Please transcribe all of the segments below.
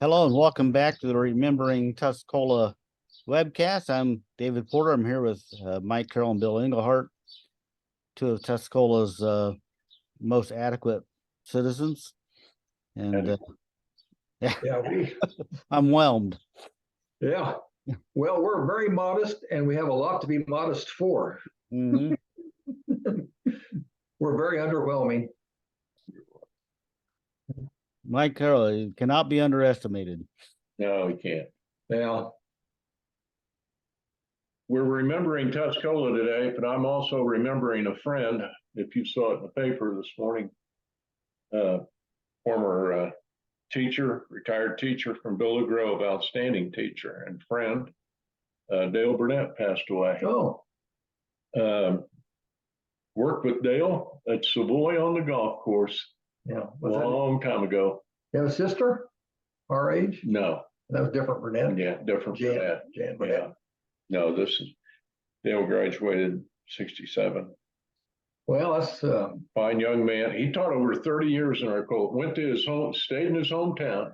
Hello and welcome back to the Remembering Tuscola webcast. I'm David Porter. I'm here with Mike Carroll and Bill Englehart, two of Tuscola's most adequate citizens. And I'm whelmed. Yeah. Well, we're very modest and we have a lot to be modest for. Mhm. We're very underwhelming. Mike Carroll cannot be underestimated. No, we can't. Yeah. We're remembering Tuscola today, but I'm also remembering a friend. If you saw it in the paper this morning, former teacher, retired teacher from Villa Grove, outstanding teacher and friend, Dale Burnett passed away. Oh, Worked with Dale at Savoy on the golf course yeah. a long time ago. You have a sister our age? No, That was different, Burnett. yeah, different from that. Jan Burnett. Yeah. No, this is Dale graduated 67. Well, that's Fine young man. He taught over 30 years in our court. Went to his home, stayed in his hometown.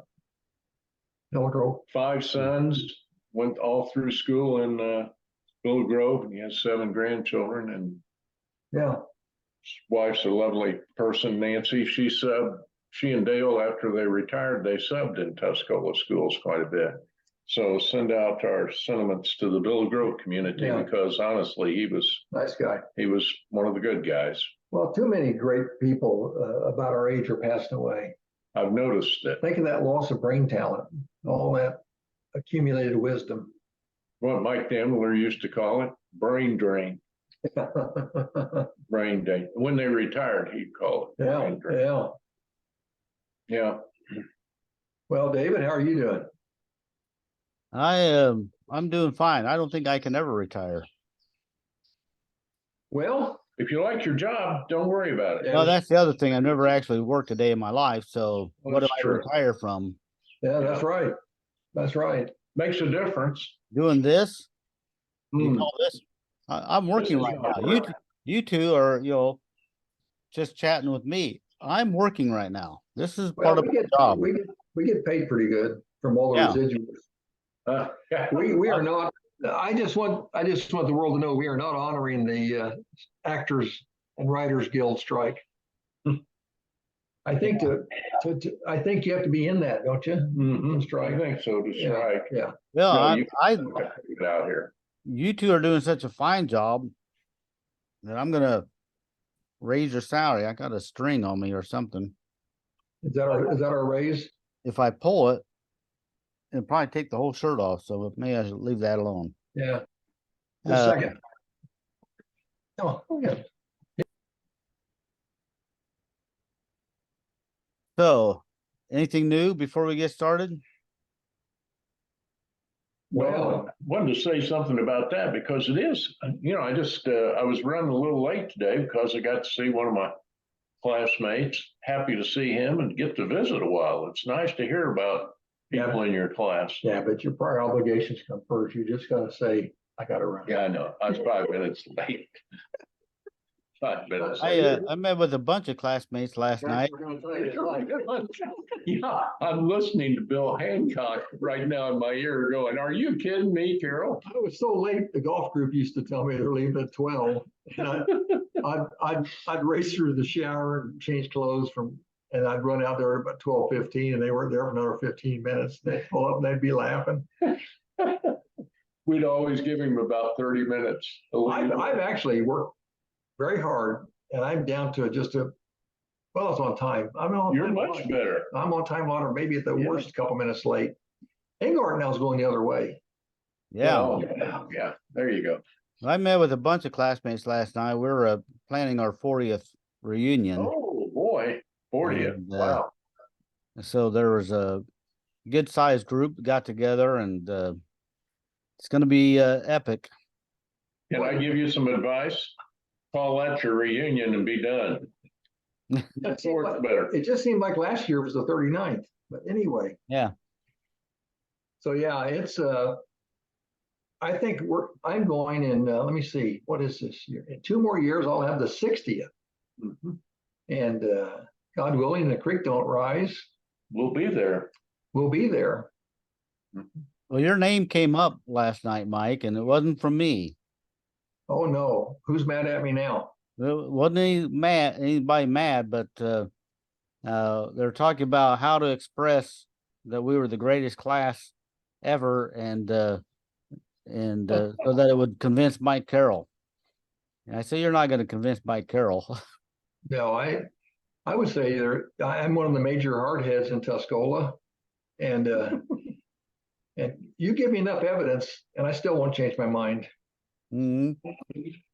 Villa Grove. 5 sons, went all through school in Villa Grove, and he has 7 grandchildren. And Yeah. his wife's a lovely person, Nancy. She and Dale, after they retired, they subbed in Tuscola schools quite a bit. So send out our sentiments to the Villa Grove community, Yeah. because honestly, he was Nice guy. one of the good guys. Well, too many great people about our age are passing away. I've noticed it. Think of that loss of brain talent, all that accumulated wisdom. What Mike Daimler used to call it, brain drain. Brain drain. When they retired, he'd call it Yeah, brain drain. yeah. Yeah. Well, David, how are you doing? I'm doing fine. I don't think I can ever retire. Well, If you like your job, don't worry about it. Yeah. Well, that's the other thing. I've never actually worked a day in my life. So Well, what do that's I true. retire from? yeah, that's right. That's right. Makes a difference. Doing this? You Hmm. call this? I'm working This is right not now. work. You two are, just chatting with me. I'm working right now. This is Well, part of my job. we get paid pretty good from all the Yeah. residuals. Yeah. We are not. I just want the world to know we are not honoring the Actors and Writers Guild strike. I think I think you have to be in that, don't you? Mhm. Strike. I think so, to Yeah. strike. Yeah. Well, No, I you get out here. you two are doing such a fine job that I'm gonna raise your salary. I got a string on me or something. Is that our raise? If I pull it, it'll probably take the whole shirt off. So maybe I should leave that alone. Yeah. Just a second. Oh, okay. So, anything new before we get started? Well, I wanted to say something about that, because it is, I was running a little late today because I got to see one of my classmates. Happy to see him and get to visit a while. It's nice to hear about people in your class. Yeah, but your prior obligations come first. You just gotta say, I gotta run. Yeah, I know. I was 5 minutes late. 5 minutes. I met with a bunch of classmates last night. Yeah, I'm listening to Bill Hancock right now in my ear going, "Are you kidding me, Carol?" I was so late, the golf group used to tell me they're leaving at 12. And I'd race through the shower and change clothes and I'd run out there at about 12:15, and they weren't there for another 15 minutes. They'd pull up and they'd be laughing. We'd always give him about 30 minutes. I've actually worked very hard, and I'm down to it's on time. You're much better. I'm on time on, or maybe at the Yeah. worst, a couple minutes late. Englehart now is going the other way. Yeah. Oh, yeah. There you go. I met with a bunch of classmates last night. We were planning our 40th reunion. Oh boy, 40th. And, Wow. So there was a good sized group that got together, and it's going to be epic. Can I give you some advice? Call that your reunion and be done. That's better. It just seemed like last year was the 39th, but anyway. Yeah. So yeah, it's I think I'm going in. Let me see, what is this year? In 2 more years, I'll have the 60th, Mhm. and God willing, the creek don't rise. We'll be there. will be there. Well, your name came up last night, Mike, and it wasn't from me. Oh, no. Who's mad at me now? It wasn't anybody mad, but they're talking about how to express that we were the greatest class ever, and so that it would convince Mike Carroll. And I say you're not going to convince Mike Carroll. No, I would say I'm one of the major hardheads in Tuscola, and and you give me enough evidence, and I still won't change my mind. Mhm.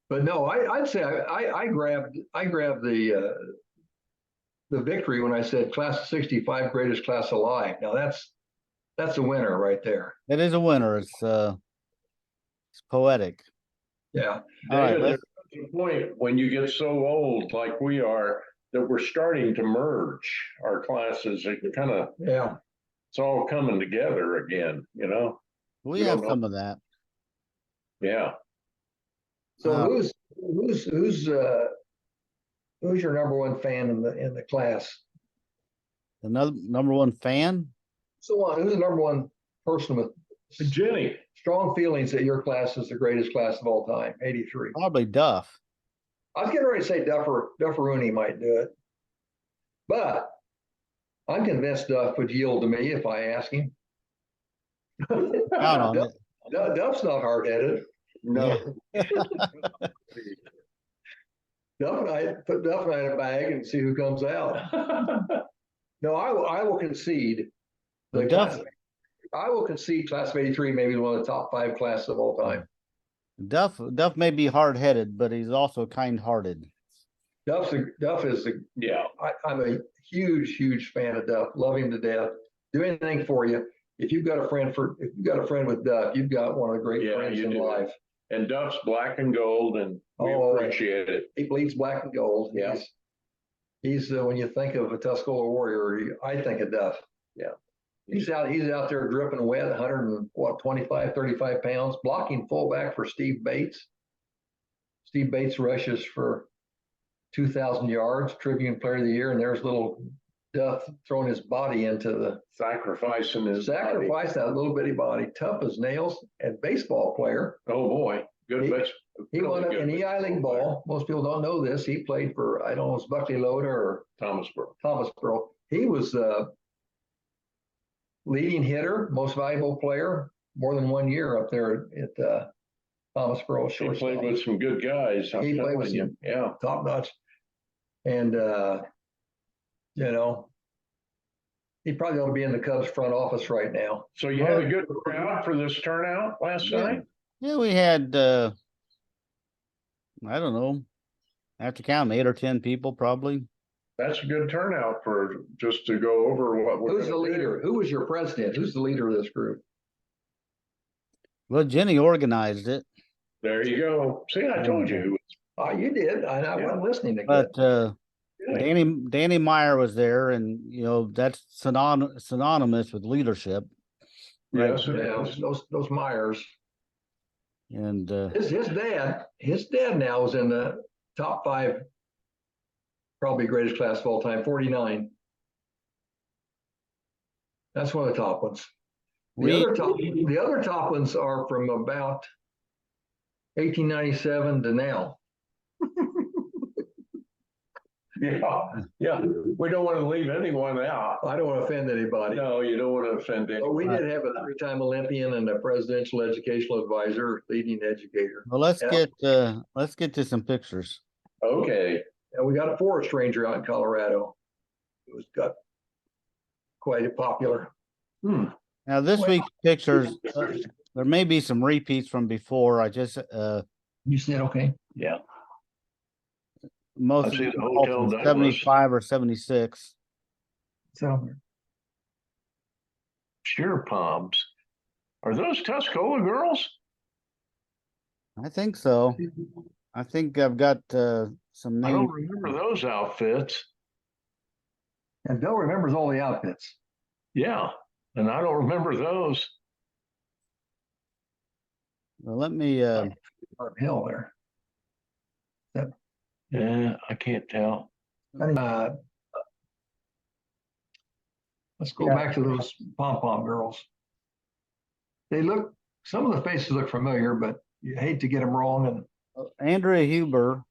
But no, I'd say I grabbed the victory when I said class of '65 greatest class alive. Now that's a winner right there. It is a winner. It's poetic. Yeah. All right, David, let's, there's a point when you get so old like we are that we're starting to merge our classes. It kind of, Yeah. it's all coming together again, you know? we We have don't know. some of that. Yeah. So Uh, who's your number one fan in the class? Another number one fan. Who's the number one person with Jenny. strong feelings that your class is the greatest class of all time, 83? Probably Duff. I was getting ready to say Dufferoony might do it, but I'm convinced Duff would yield to me if I ask him. Count on it. Duff's not hard-headed. No. Duff and I put Duff and I in a bag and see who comes out. No, I will concede the But Duff, class. I will concede class of '83 maybe one of the top 5 classes of all time. Duff may be hard-headed, but he's also kind-hearted. Duff is the Yeah. I'm a huge fan of Duff. Love him to death. Do anything for you. If you've got a friend with Duff, you've got one of the great friends in life. And Duff's black and gold, and we appreciate it. He bleeds black and gold. Yeah. He's when you think of a Tuscola warrior, I think of Duff. Yeah. He's out there dripping wet, 125, 35 pounds, blocking fullback for Steve Bates. Steve Bates rushes for 2,000 yards, Tribune Player of the Year, and there's little Duff throwing his body into the Sacrificing that little bitty body, tough as nails, and baseball player. Oh boy, good base. He won an EI League ball. Most people don't know this. He played for, I don't know, it was Buckley Loader or Thomasboro. He was leading hitter, most valuable player, more than 1 year up there at Thomasboro. He played with some good guys. He played with some top notch, and he probably ought to be in the Cubs front office right now. So you had a good crowd for this turnout last night? Yeah, we had I don't know, I have to count 8 or 10 people probably. That's a good turnout for just to go over what we're. Who's the leader? Who was your president? Who's the leader of this group? Well, Jenny organized it. There you go. See, I told you who was. Oh, you did. I wasn't listening again. But Danny Meyer was there, and that's synonymous with leadership. Yes, it Yeah, is. those Myers. And His dad now is in the top 5, probably greatest class of all time, 49. That's one of the top ones. The other top ones are from about 1897 to now. Yeah. We don't want to leave anyone out. I don't want to offend anybody. No, you don't want to offend anyone. But we did have a 3-time Olympian and a presidential educational advisor, leading educator. well, let's get to some pictures. Okay. And we got a forest ranger out in Colorado. It was got quite popular. Now this week's pictures, there may be some repeats from before. I just You said okay? Yeah. most I of see them the are Hotel from Douglas. 75 or 76. So Sheer palms. Are those Tuscola girls? I think so. I think I've got some I names. don't remember those outfits. and Bill remembers all the outfits. Yeah. And I don't remember those. Well, let me Hill there. Yeah, I can't tell. Let's Let's go Yeah. back to those pom-pom girls. Some of the faces look familiar, but you hate to get them wrong. And Andrea Huber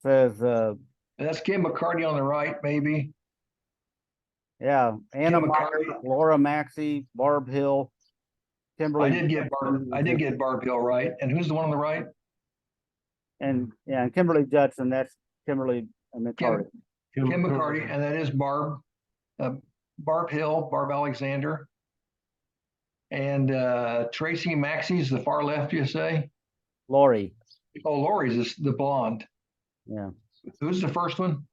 says, that's Kim McCarty on the right, maybe. yeah, Anna Kim Meyer, McCarty. Laura Maxey, Barb Hill, Kimberly. I did get Barb Hill right. And who's the one on the right? And yeah, and Kimberly Judson, that's Kimberly McCarty. Kim McCarty, and that is Barb Hill, Barb Alexander. And Tracy Maxey's the far left, you say? Lori. Oh, Lori's the blonde. Yeah. Who's the first one?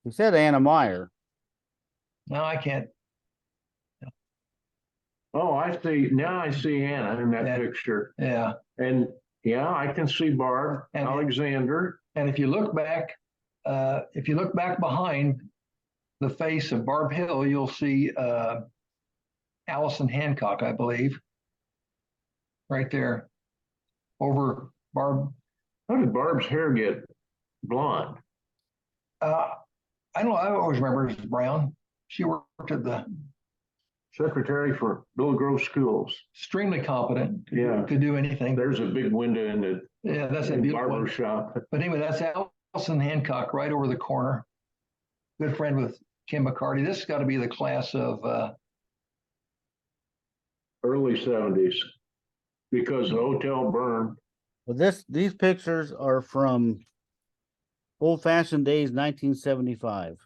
He said Anna Meyer. No, I can't. Oh, I see. Now I see Anna in that Yeah. picture. Yeah. And yeah, I can see Barb And- Alexander. And if you look back behind the face of Barb Hill, you'll see Allison Hancock, I believe. Right there. Over Barb. How did Barb's hair get blonde? I don't know. I always remember her as brown. She worked at the Secretary for Little Grove Schools. extremely competent. Yeah. Could do anything. There's a big window in the Yeah, that's a beautiful barber one. shop. But anyway, that's Allison Hancock right over the corner. Good friend with Kim McCarty. This has got to be the class of Early 70s, because the hotel burned. Well, these pictures are from Old Fashioned Days, 1975.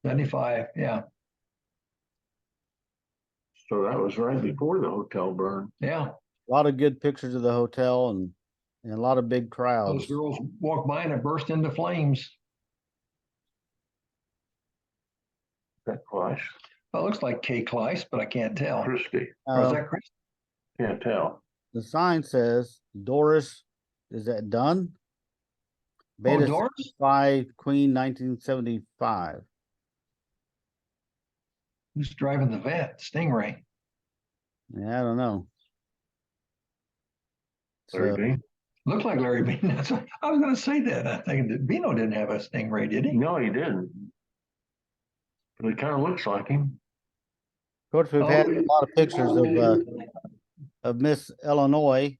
75. Yeah. So that was right before the hotel burned. Yeah. A lot of good pictures of the hotel and a lot of big Those crowds. girls walked by and it burst into flames. That Clash. Well, it looks like Kay Kleiss, but I can't tell. Christie. Or is Uh, that Chris? Can't tell. the sign says Doris, is that Dunn? Beta Doris? 5 Queen 1975. Who's driving the vet? Stingray. Yeah, I don't know. Larry So, Bean. Looked like Larry Bean. That's what, I was going to say that. I think that Bino didn't have a Stingray, did he? No, he didn't. But it kind of looks like him. of course, we've had a lot of pictures of Miss Illinois.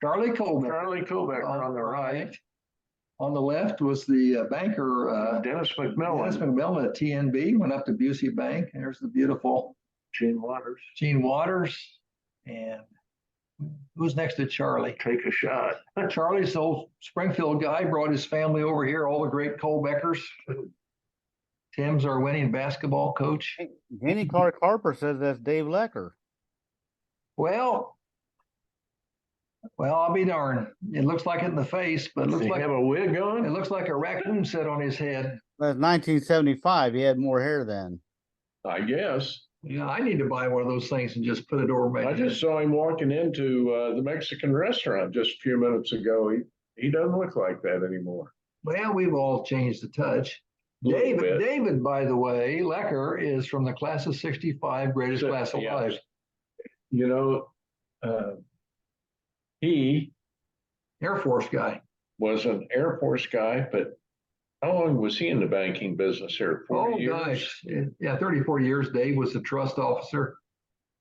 Charlie Colbert. Charlie Kobecker on the right. On the left was the banker, Dennis Dennis McMillan. McMillan at TNB, went up to Busey Bank. There's the beautiful Gene Waters. Gene Waters. And who's next to Charlie? Take a shot. Charlie's the old Springfield guy, brought his family over here, all the great Colbeckers. Tim's our winning basketball coach. Jenny Clark Harper says that's Dave Lecker. Well, I'll be darned. It looks like it in the face, but it Does looks he like have a wig on? it looks like a raccoon set on his head. That's 1975. He had more hair then. I guess. Yeah, I need to buy one of those things and just put it over my I head. just saw him walking into the Mexican restaurant just a few minutes ago. He doesn't look like that anymore. Well, we've all changed the touch. A little bit. David, by the way, Lecker is from the class of 65, greatest class Yeah. alive. You know, he Air Force guy. was an Air Force guy, but how long was he in the banking business here? 40 years? Gosh. Yeah, 30, 40 years. Dave was the trust officer.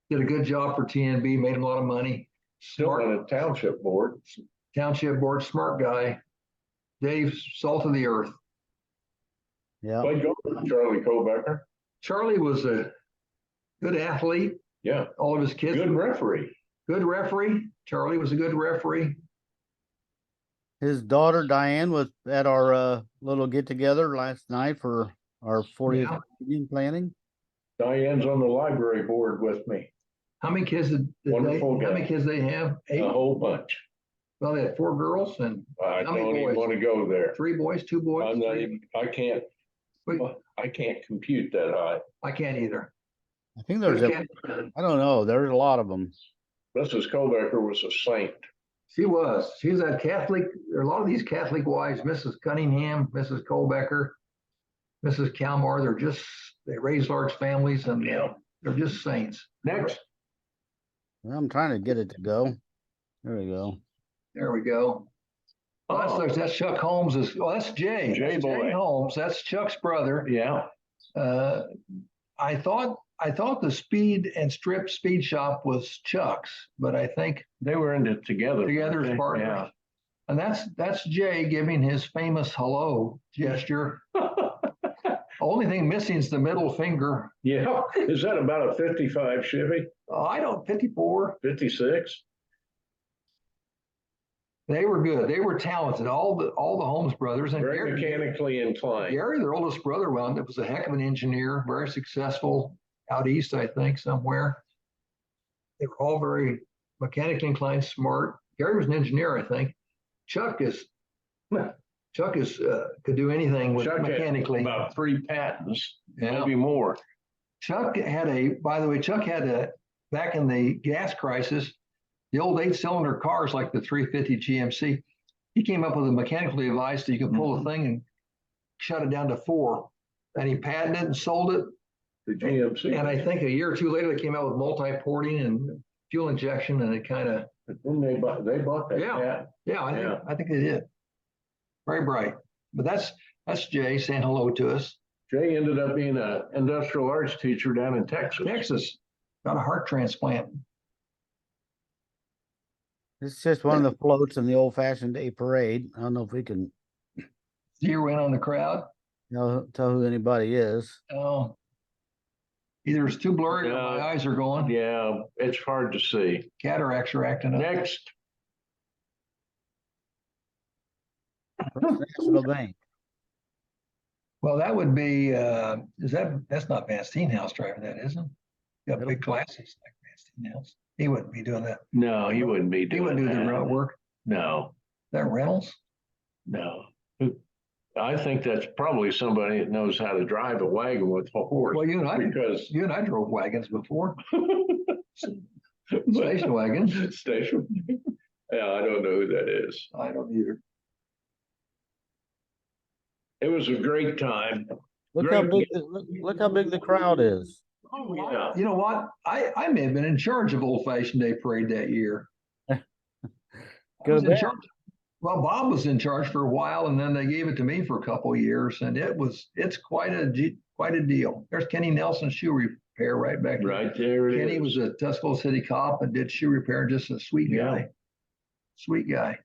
Did a good job for TNB, made him a lot of money. Still on a township board. Township board, smart guy. Dave, salt of the earth. Yeah. Played golf with Charlie Kobecker. Charlie was a good athlete. Yeah, All of his kids. good referee. Good referee. Charlie was a good referee. His daughter Diane was at our little get together last night for our 40th Yeah. reunion planning. Diane's on the library board with me. How many kids did they? Wonderful How guy. many kids they have? 8. A whole bunch. Well, they had 4 girls and I How many don't even boys? want to go there. 3 boys, 2 boys. I'm not 3? even, I can't, Wait, I can't compute that high. I can't either. I think there's I don't know. There's a lot of them. Mrs. Kobecker was a saint. She was. She's that Catholic. There are a lot of these Catholic wives, Mrs. Cunningham, Mrs. Colbecker, Mrs. Calmar. They raise large families and Yeah. they're just saints. Next, Well, I'm trying to get it to go. There we go. There we go. Well, that's Chuck Holmes. That's Jay. Jay That's boy. Holmes. That's Chuck's brother. yeah, I thought I thought the speed and strip speed shop was Chuck's, but I think They were in it together. together as partners. Yeah. And that's Jay giving his famous hello gesture. Only thing missing is the middle finger. Yeah. Is that about a 55 Chevy? I don't, 54. 56? They were good. They were talented. All the Holmes brothers and Very mechanically inclined. Gary, their oldest brother, wound up was a heck of an engineer, very successful out east, I think, somewhere. They were all very mechanically inclined, smart. Gary was an engineer, I think. Chuck is could do anything with Chuck mechanically. had about 3 patents, Yeah. maybe more. Chuck had back in the gas crisis, the old 8-cylinder cars like the 350 GMC. He came up with a mechanical device that you could pull a thing and shut it down to 4. And he patented it and sold it. The GMC. And I think a year or two later, they came out with multi-porting and fuel injection, and it kind of. Then they bought that. Yeah. patent. Yeah, I think they did. Very bright. But that's Jay saying hello to us. Jay ended up being an industrial arts teacher down in Texas. Texas got a heart transplant. It's just one of the floats in the old fashioned day parade. I don't know if we can Zero in on the crowd. tell who anybody is. Oh, either it's too blurry or my eyes are going. Yeah, it's hard to see. Cataracts are acting up. Next, First National Bank. Well, that would be, that's not Van Steenhouse driving that, is it? Got big glasses like Van Steenhouse. He wouldn't be doing that. no, he wouldn't be He doing wouldn't do the that. route work. No, That Reynolds? no. I think that's probably somebody that knows how to drive a wagon with a horse. Well, you and I drove wagons before. Station wagons. Station. Yeah, I don't know who that is. I don't either. It was a great time. Look how big look how big the crowd is. Oh, yeah. You know what? I may have been in charge of Old Fashioned Day Parade that year. I was in charge. Well, Bob was in charge for a while, and then they gave it to me for a couple of years, and it's quite a deal. There's Kenny Nelson shoe repair right back there. Right there. Kenny was a Tuscola city cop and did shoe repair. Just a sweet guy. Yeah. Sweet guy.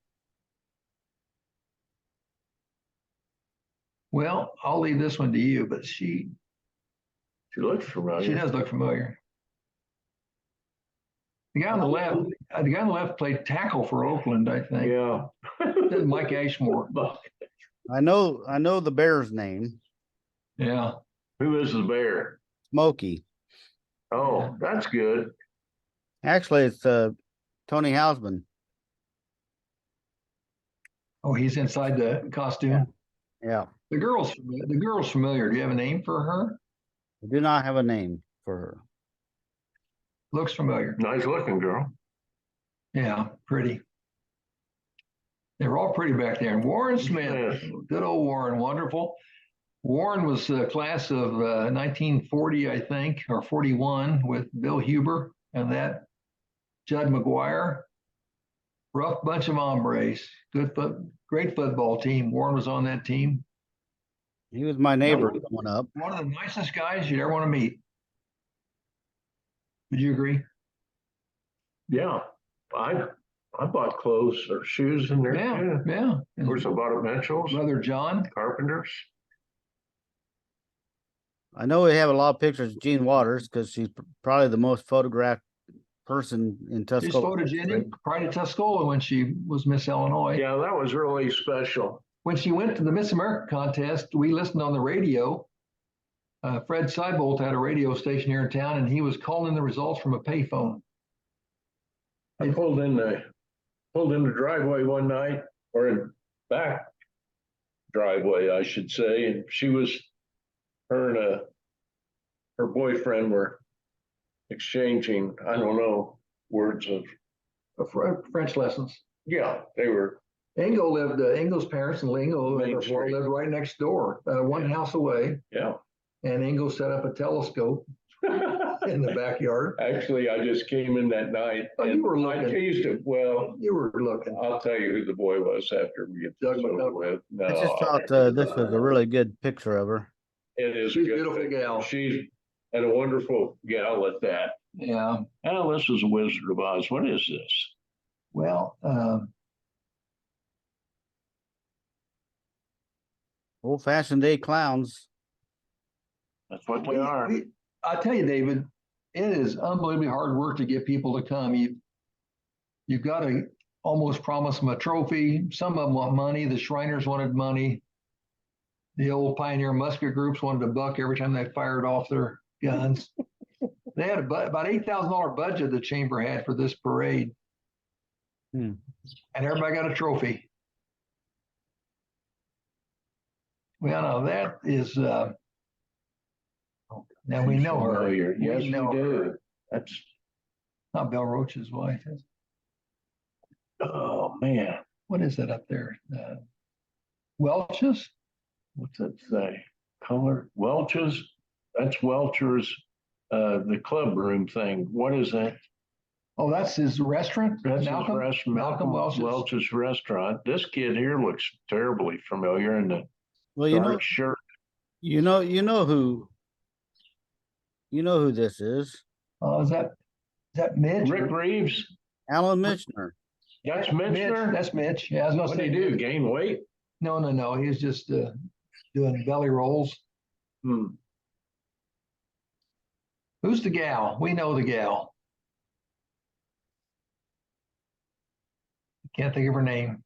Well, I'll leave this one to you, but she looks familiar. does look familiar. The guy on the left played tackle for Oakland, I think. Yeah. Mike Ashmore. I know the bear's name. Yeah. Who is the bear? Smokey. Oh, that's good. Actually, it's Tony Hausman. Oh, he's inside the costume. Yeah. The girl's familiar. Do you have a name for her? I do not have a name for her. Looks familiar. Nice looking girl. Yeah, pretty. They were all pretty back there. And Warren Smith, Yes. good old Warren, wonderful. Warren was a class of 1940, I think, or 41 with Bill Huber and that Judd McGuire. Rough bunch of hombres. Great football team. Warren was on that team. He was my neighbor growing up. One of the nicest guys you'd ever want to meet. Would you agree? Yeah. I bought clothes or shoes in there. Yeah, yeah. Of course, I bought at Mitchell's, Brother John. Carpenters. I know we have a lot of pictures of Jean Waters because she's probably the most photographed person in She's Tuscola. photogenic, Pride of Tuscola when she was Miss Illinois. Yeah, that was really special. When she went to the Miss America contest, we listened on the radio. Fred Seibold had a radio station here in town, and he was calling the results from a payphone. I pulled in the driveway one night, or in back driveway, I should say, and her and her boyfriend were exchanging, I don't know, words of, French lessons. yeah, they were. Ingo's parents and Lingo Main Street. lived right next door, one house away, Yeah. and Ingo set up a telescope in the backyard. Actually, I just came in that night. Oh, you and were I looking. teased him. Well, You were looking. I'll tell you who the boy was after we get Doug this over McDougall. with. No, I just thought this was a really good picture of her. it is She's a good. beautiful gal. She's And a wonderful gal at that. Yeah, Oh, this is a Wizard of Oz. What is this? well, Old fashioned day clowns. That's what they are. I tell you, David, it is unbelievably hard work to get people to come. You've got to almost promise them a trophy. Some of them want money. The Shriners wanted money. The old pioneer musket groups wanted a buck every time they fired off their guns. They had about $8,000 budget the chamber had for this parade. Hmm. And everybody got a trophy. Well, no, that is, now we know her. Familiar. Yes, we know do. her. That's, Not Belle Roach's wife. oh, man. What is that up there? Welch's? What's that say? Color? Welch's? That's Welcher's, the club room thing. What is that? Oh, that's his restaurant? That's Malcolm? his restaurant. Malcolm Welch's. Welch's restaurant. This kid here looks terribly familiar in the Well, you know, dark shirt. you know who this is. Oh, is that Mitch? Rick Reeves. Alan Mitchner. That's Mitch, Mitchner. that's Mitch. Yeah, I was gonna What did say. he do? Gain weight? No. He's just doing belly rolls. Hmm. Who's the gal? We know the gal. Can't think of her name.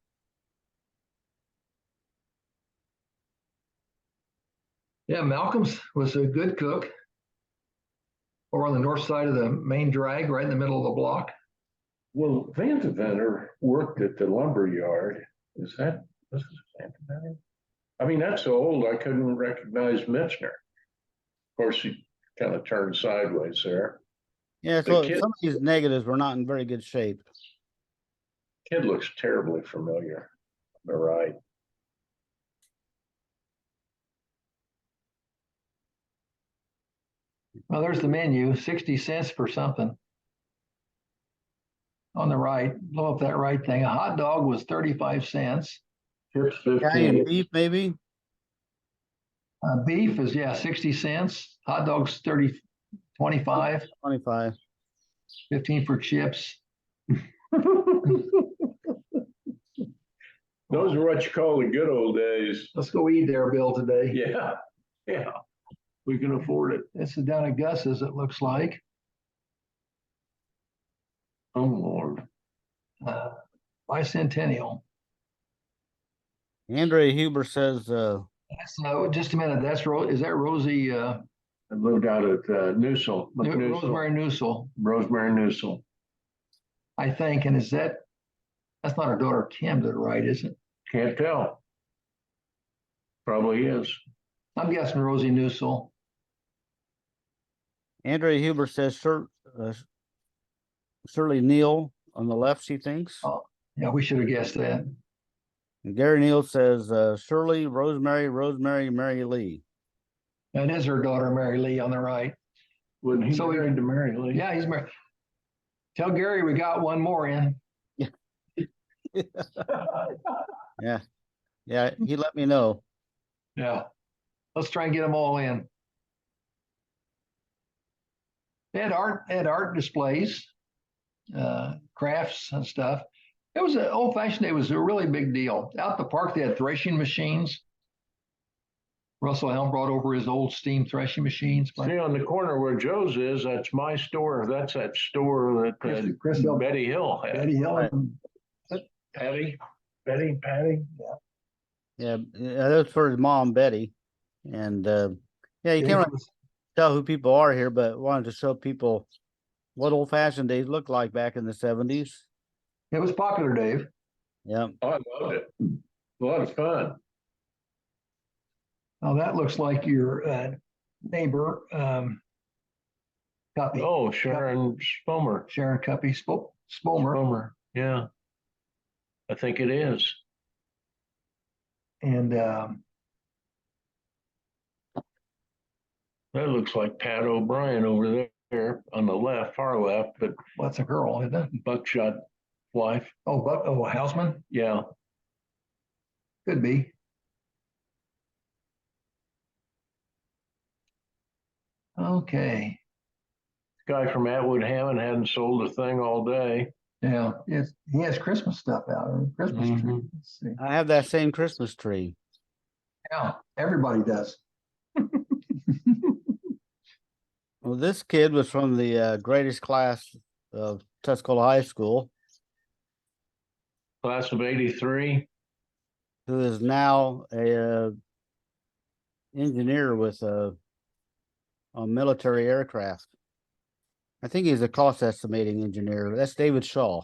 Yeah, Malcolm's was a good cook. Or on the north side of the main drag, right in the middle of the block. Well, Vandevenner worked at the lumber yard. This is Vandevenner? I mean, that's so old I couldn't recognize Mitchner. Of course, he kind of turned sideways there. Yeah, The so kid- some of these negatives were not in very good shape. Kid looks terribly familiar. Am I right? Well, there's the menu, 60 cents for something. On the right, blow up that right thing. A hot dog was 35 cents. Chips Italian 15. beef, maybe. Beef is, 60 cents. Hot dogs, 25, 25. 15 for chips. Those are what you call the good old days. Let's go eat there, Bill, today. Yeah. We can afford it. This is down at Gus's, it looks like. Oh, Lord. Bicentennial. Andre Huber says, So just a minute, is that Rosie, I lived out at Newsel. Rosemary Newsel, Rosemary Newsel. I think, and that's not her daughter Kim to the right, is it? Can't tell. Probably is. I'm guessing Rosie Newsel. Andre Huber says, Shirley Neal on the left, she thinks. Oh, yeah, we should have guessed that. And Gary Neal says, Shirley, Rosemary, Mary Lee. That is her daughter, Mary Lee, on the right. Wouldn't he So married to Mary Lee? Yeah, he's married. Tell Gary we got one more in. Yeah, he let me know. Yeah. Let's try and get them all in. They had art displays, crafts and stuff. It was an old-fashioned day. It was a really big deal. Out the park, they had threshing machines. Russell Helm brought over his old steam threshing machines. See, on the corner where Joe's is, that's my store. That's that store that Chris Hill. Betty Hill had. Betty Hill. Patty. Yeah, that's for his mom, Betty. And yeah, you can't really tell who people are here, but wanted to show people what old fashioned days looked like back in the 70s. It was popular, Dave. Yeah. Oh, I loved it. A lot of fun. Now that looks like your neighbor, Cuppy. Oh, Sharon Spomer. Sharon Cuppy Spomer. Spomer. Yeah. I think it is. And That looks like Pat O'Brien over there on the left, far left, but what's a girl, isn't it? Buckshot wife. Oh, Houseman? Yeah. Could be. Okay, Guy from Atwood Hammond hadn't sold a thing all day. yeah, he has Christmas stuff out, or Christmas tree. Mhm. Let's see. I have that same Christmas tree. Yeah, everybody does. Well, this kid was from the greatest class of Tuscola High School, Class of 83. who is now a engineer with on military aircraft. I think he's a cost estimating engineer. That's David Shaw.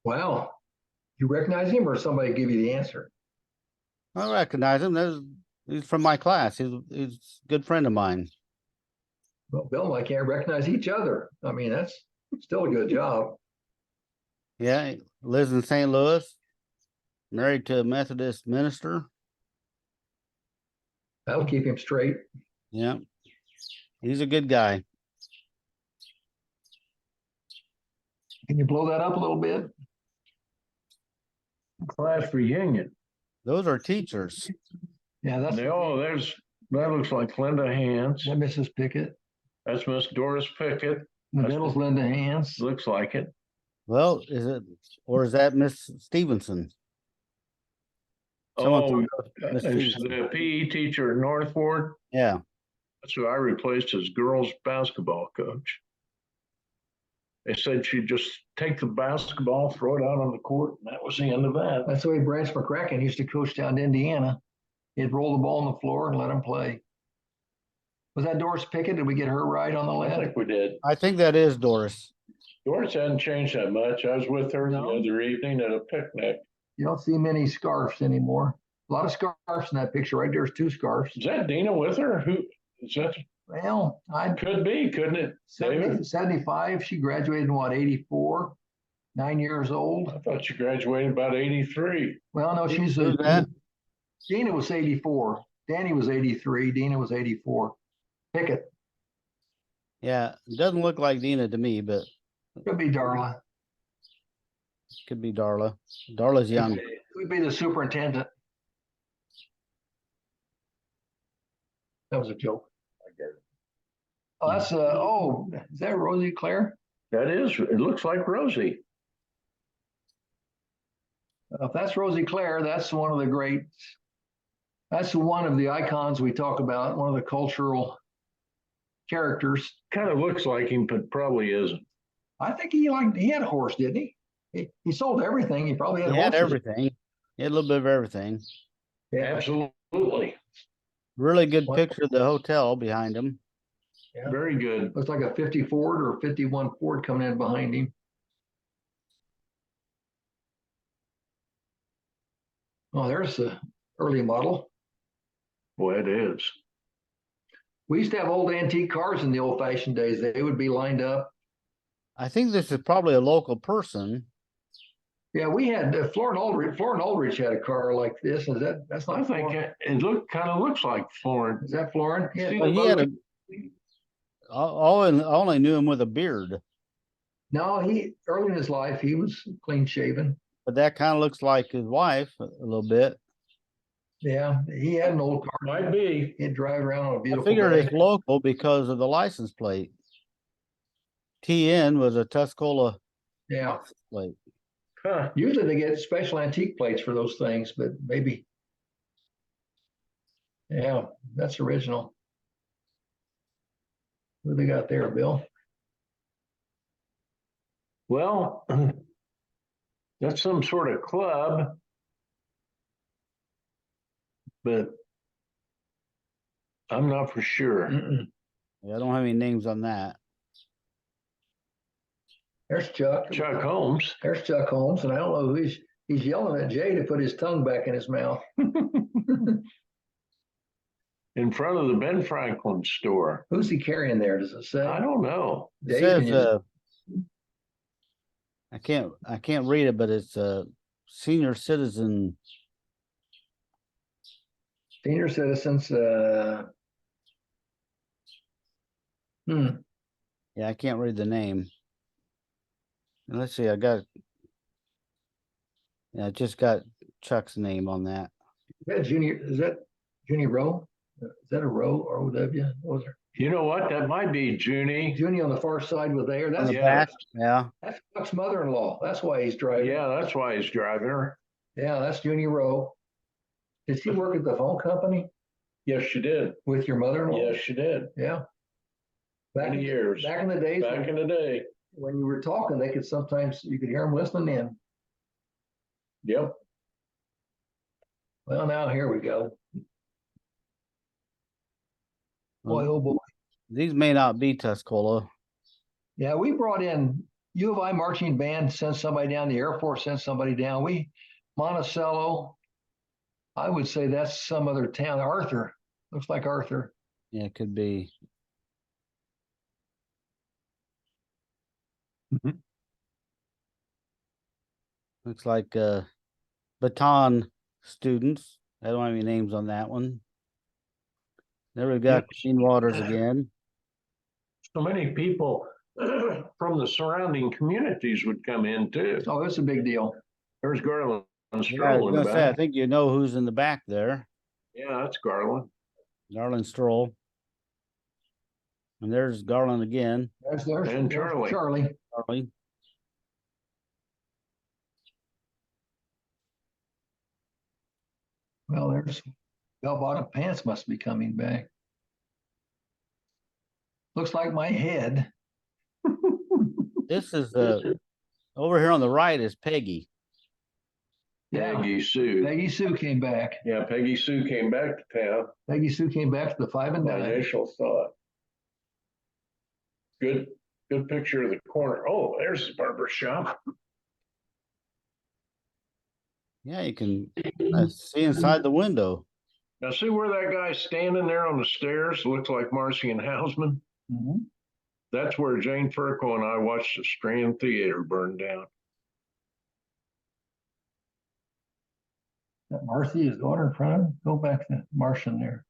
Wow, you recognize him, or somebody give you the answer? I recognize him. He's from my class. He's a good friend of mine. Well, Bill and I can't recognize each other. I mean, that's still a good job. Yeah, he lives in St. Louis, married to a Methodist minister. That'll keep him straight. Yeah, he's a good guy. Can you blow that up a little bit? Class reunion. Those are teachers. Yeah, that's That looks like Linda Hans. that Mrs. Pickett. That's Miss Doris Pickett. The middle's Linda Hans. Looks like it. Well, is that Miss Stevenson? Someone Oh, thought Miss it's Stevenson. the PE teacher at Northford. Yeah, That's who I replaced as girls basketball coach. They said she'd just take the basketball, throw it out on the court, and that was the end of that. That's the way Branch McCracken used to coach down in Indiana. He'd roll the ball on the floor and let him play. Was that Doris Pickett? Did we get her right on the I list? think we did. I think that is Doris. Doris hadn't changed that much. I was with her No. the other evening at a picnic. You don't see many scarves anymore. A lot of scarves in that picture, right? There's 2 scarves. Is that Dina with her? Who is that? Well, I Could be, couldn't it, David? 75. She graduated in what, 84? 9 years old. I thought you graduated about 83. Well, no, she's Who's that? Dina was 84. Danny was 83. Dina was 84. Pickett. Yeah, it doesn't look like Dina to me, but Could be Darla. could be Darla. Darla's young. Could be the superintendent. That was a joke. I get it. Oh, that's is that Rosie Claire? That is, it looks like Rosie. If that's Rosie Claire, that's one of the great. That's one of the icons we talk about. One of the cultural characters. Kind of looks like him, but probably isn't. I think he had a horse, didn't he? He sold everything. He probably had He had horses. everything. He had a little bit of everything. Yeah, Absolutely. Really good What? picture of the hotel behind him. yeah. Very good. Looks like a 50 Ford or 51 Ford coming in behind him. Oh, there's the early model. Boy, it is. We used to have old antique cars in the old fashioned days. They would be lined up. I think this is probably a local person. Yeah, we had Florin Aldrich had a car like this. That's I not think Florin. it kind of looks like Florence. Is that Florin? Yeah. See Well, the he had boat? I only knew him with a beard, No, early in his life he was clean shaven. but that kind of looks like his wife a little bit. Yeah, he had an old car. Might be. He'd drive around on a I beautiful figured day. it's local because of the license plate. TN was a Tuscola Yeah. license plate. Huh. Usually they get special antique plates for those things, but maybe. Yeah, that's original. What do they got there, Bill? Well, that's some sort of club. But I'm not for sure. Mm-mm. Yeah, I don't have any names on that. There's Chuck. Chuck Holmes. There's Chuck Holmes, and I don't know who he's yelling at Jay to put his tongue back in his mouth. In front of the Ben Franklin store. Who's he carrying there? Does it say? I don't know. It Dave, says, can you- I can't read it, but it's a senior citizen. senior citizens. Yeah, I can't read the name. And let's see, I just got Chuck's name on that. Is that Junior Rowe? Is that a row, R-O-W? What was there? You know what? That might be Junie. Junie on the far side was there. On That's, the Yeah. back, yeah. that's Buck's mother-in-law. That's why he's driving. Yeah, that's why he's driving her. Yeah, that's Junie Rowe. Did she work at the phone company Yes, she did. with your mother-in-law? Yes, she did. Yeah. Back, Many years. back in the days Back in the day. when you were talking, they could sometimes, you could hear them listening in. Yep. Well, now here we go. Boy, oh boy. These may not be Tuscola. Yeah, we brought in U of I marching band, sent somebody down, the Air Force sent somebody down. Monticello, I would say that's some other town. Arthur, looks like Arthur. Yeah, it could be. Mhm. Looks like baton students. I don't have any names on that one. There we got Yes. Clean Waters again. So many people from the surrounding communities would come in too. Oh, it's a big deal. There's Garland Yeah, I was Stroll in the gonna say, I back. think you know who's in the back there. Yeah, that's Garland. Garland Stroll. And there's Garland again. There's And Charlie. Charlie. Charlie. Well, there's bell-bottom pants must be coming back. Looks like my head. This is over here on the right is Peggy. Yeah, Peggy Sue. Peggy Sue came back. Yeah, Peggy Sue came back to town. Peggy Sue came back to the 5 and My 9. initial thought. Good picture of the corner. Oh, there's the barber shop. Yeah, you can see inside the window. Now see where that guy's standing there on the stairs? Looks like Marcy and Hausman. Mhm. That's where Jane Furco and I watched the Strand Theater burn down. That Marcy is going in front of him. Go back to Martian there.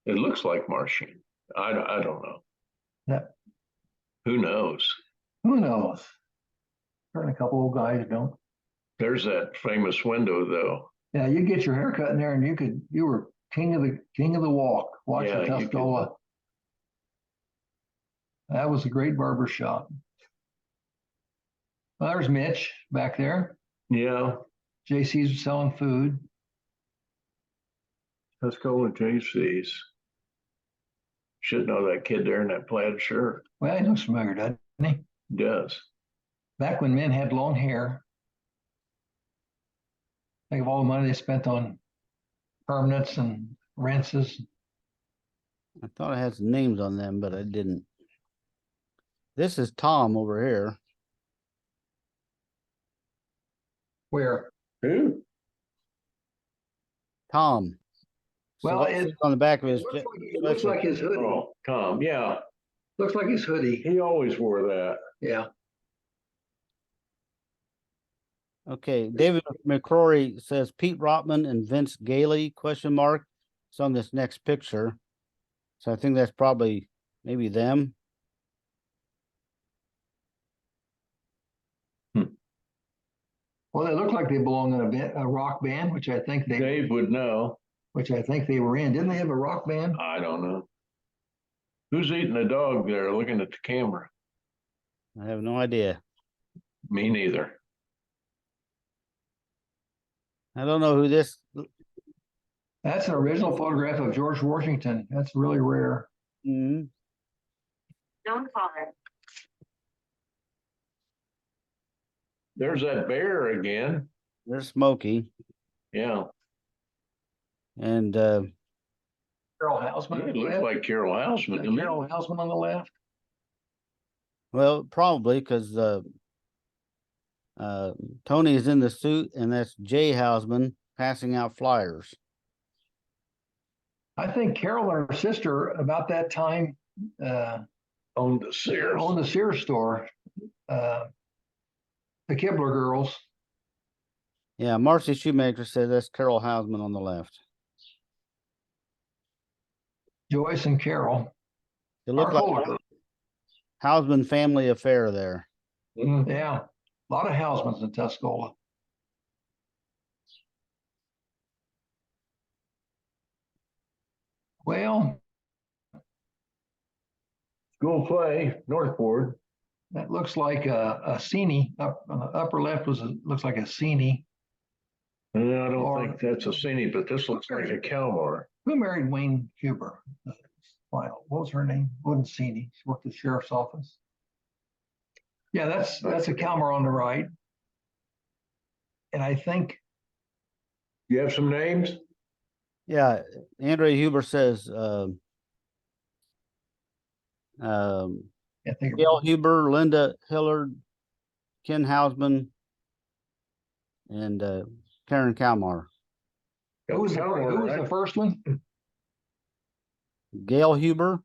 It looks like Martian. I don't know. Yeah. Who knows? Who knows? Certainly a couple old guys don't. There's that famous window though. Yeah, you get your hair cut in there and you were king of the walk, watching Yeah, you could. Tuscola. That was a great barber shop. Well, there's Mitch back there. Yeah, JC's selling food. Tuscola JC's. Should know that kid there in that plaid shirt. Well, he looks familiar, doesn't he? Does. Back when men had long hair. Think of all the money they spent on permanents and rinses. I thought I had some names on them, but I didn't. This is Tom over here. Where? Who? Tom. Well, what's it- this on the back of his. It looks like his hoodie. Oh, Tom. Yeah, Looks like his hoodie. he always wore that. Yeah. Okay, David McCrory says Pete Rotman and Vince Gailey, question mark. It's on this next picture. So I think that's probably maybe them. Well, they look like they belong in a rock band, which I think Dave would know. they were in. Didn't they have a rock band? I don't know. Who's eating the dog there looking at the camera? I have no idea. Me neither. Mm-hmm. I don't know who this. That's an original photograph of George Washington. That's really rare. Mhm. Don't caller. There's that bear again. There's Smokey Yeah. and Carol Houseman. It looks like Carol Houseman to me. Carol Houseman on the left. well, probably because Tony is in the suit, and that's Jay Hausman passing out flyers. I think Carol and her sister about that time On the Sears. owned the Sears store. The Kibler girls. Yeah, Marcy Shoemaker says that's Carol Hausman on the left. Joyce and Carol. It looked like Kohler. Hausman family affair there. Mhm. Yeah, a lot of Housemans in Tuscola. Well, School play, Northport. that looks like a Cini. Up on the upper left looks like a Cini. No, I don't Or- think that's a Cini, but this looks like a Kalmar. Who married Wayne Huber? What was her name? Wasn't Cini. She worked at the sheriff's office. Yeah, that's a Kalmar on the right. And I think, You have some names? Yeah, Andrea Huber says, I think Gail Huber, Linda Hillard, Ken Hausman, and Karen Kalmar. who was Kalmar, the right? first one? Gail Huber,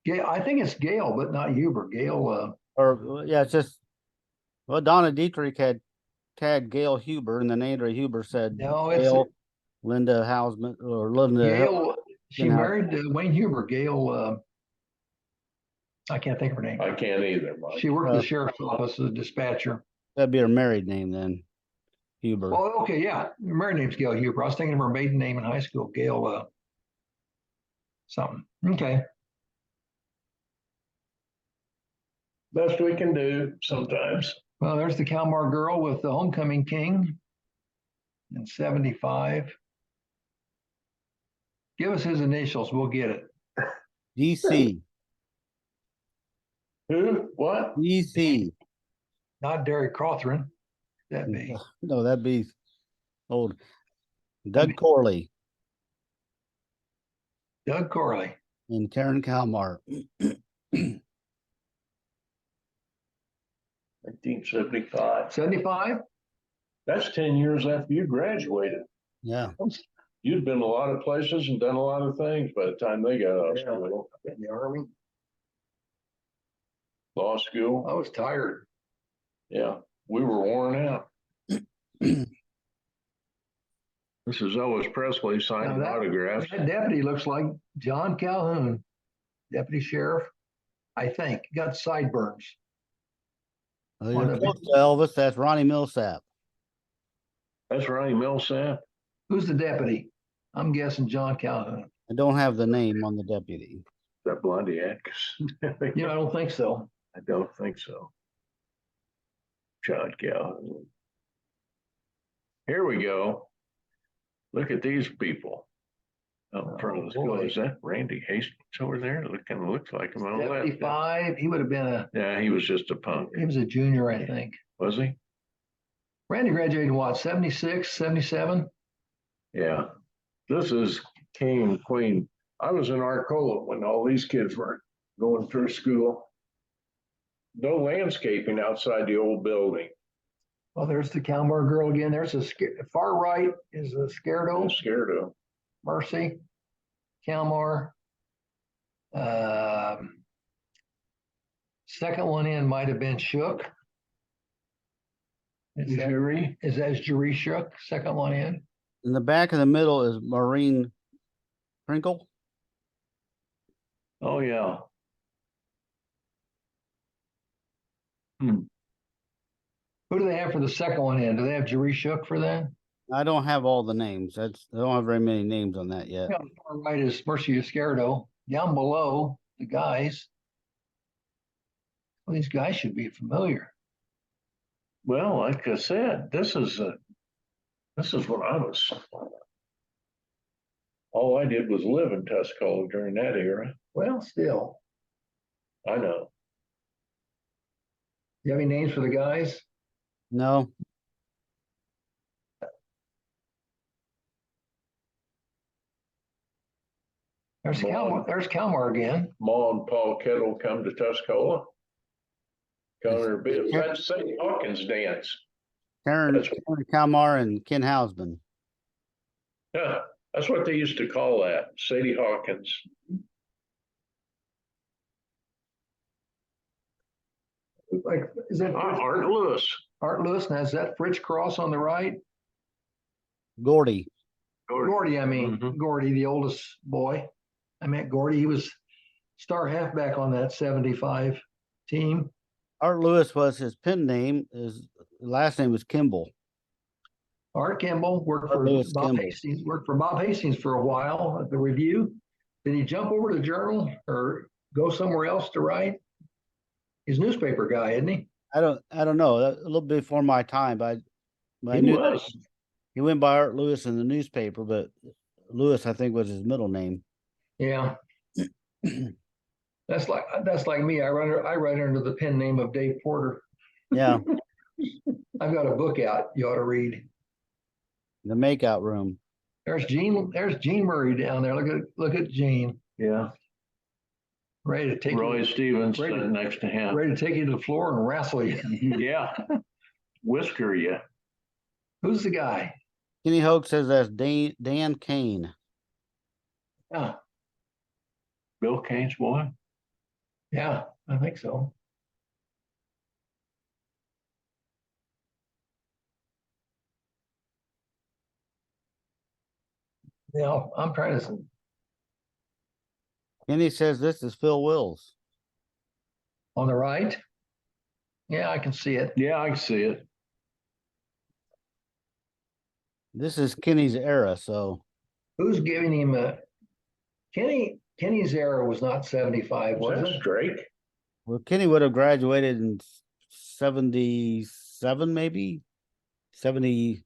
Gail, I think it's Gail, but not Huber. Gail, yeah, it's just, well, Donna Dietrich had tagged Gail Huber, and then Andrea Huber said no, it's Gail, Linda Hausman, or Linda. Gail. She Ken married Wayne Huber. Gail, I can't think of her name. I can't either, Mike. She worked at the sheriff's office as a dispatcher. That'd be her married name then, Huber. Oh, okay, yeah. Her married name's Gail Huber. I was thinking of her maiden name in high school, Gail, something. Okay. Best we can do sometimes. Well, there's the Kalmar girl with the homecoming king in 75. Give us his initials. We'll get it. DC, Who? What? DC. Not Derek Cawthron. That be. No, that'd be old. Doug Corley Doug Corley. and Karen Kalmar. 1975. 75? That's 10 years after you graduated. Yeah, You'd been a lot of places and done a lot of things by the time they got out of school. In the Army. Law school. I was tired. Yeah, we were worn out. This is Elvis Presley signing Now that- autographs. That deputy looks like John Calhoun, deputy sheriff, I think. Got sideburns. well, One you're of close to Elvis. That's Ronnie Millsap. That's Ronnie Millsap. Who's the deputy? I'm guessing John Calhoun. I don't have the name on the deputy. That Blondie Atkinson. You know, I don't think so. I don't think so. John Calhoun. Here we go. Look at these people. Out in front of the school. boy. Is that Randy Hastings over there? It kind of looks like him on the left. 75, he would have been Yeah, he was just a punk. he was a junior, I think. Was he? Randy graduated in what, 76, 77? Yeah. This is King and Queen. I was in Arcola when all these kids were going through school. No landscaping outside the old building. Well, there's the Kalmar girl again. There's far right is a I'm Scardo, scared of. Mercy, Kalmar. Second one in might have been Shook. Is that Jury. Jury Shook? Second one in. In the back of the middle is Maureen Crinkle. Oh, yeah. Who do they have for the second one in? Do they have Jury Shook for that? I don't have all the names. I don't have very many names on that yet. Yeah, far right is Mercy Escardo. Down below, the guys. Well, these guys should be familiar. Well, like I said, this is when I was. All I did was live in Tuscola during that era. Well, still. I know. You have any names for the guys? No, There's Come on. Kalmar. There's Kalmar again. Ma and Paul Kettle come to Tuscola. That's St. Hawkins dance. Karen Kalmar and Ken Hausman. Yeah, that's what they used to call that, Sadie Hawkins. Like, is that Art Lewis. Art Lewis? And is that Fritz Cross on the right? Gordy. Gordy, I mean, Mhm. Gordy, the oldest boy. I meant Gordy. He was star halfback on that 75 team. Art Lewis was his pen name. His last name was Kimball. Art Kimball worked Art for Lewis Bob Kimball. Hastings, worked for Bob Hastings for a while at the Review. Did he jump over to the Journal or go somewhere else to write? He's a newspaper guy, isn't he? I don't know. A little bit before my time, but I He knew was. he went by Art Lewis in the newspaper, but Lewis, I think, was his middle name. Yeah. That's like me. I write under the pen name of Dave Porter. Yeah, I've got a book out you ought to read. the makeout room. There's Gene Murray down there. Look at Gene. Yeah. Ready to take Roy Stevens Ready- sitting next to him. ready to take you to the floor and wrestle you. Yeah. Whisker you. Who's the guy? Kenny Hoke says that's Dan Kane. Yeah, Bill Kane's boy. yeah, I think so. Yeah, I'm trying to. Kenny says this is Phil Wills. On the right? Yeah, I can see it. Yeah, I can see it. This is Kenny's era, so Who's giving him a Kenny's era was not 75, was That's it? Drake. well, Kenny would have graduated in 77, maybe 70.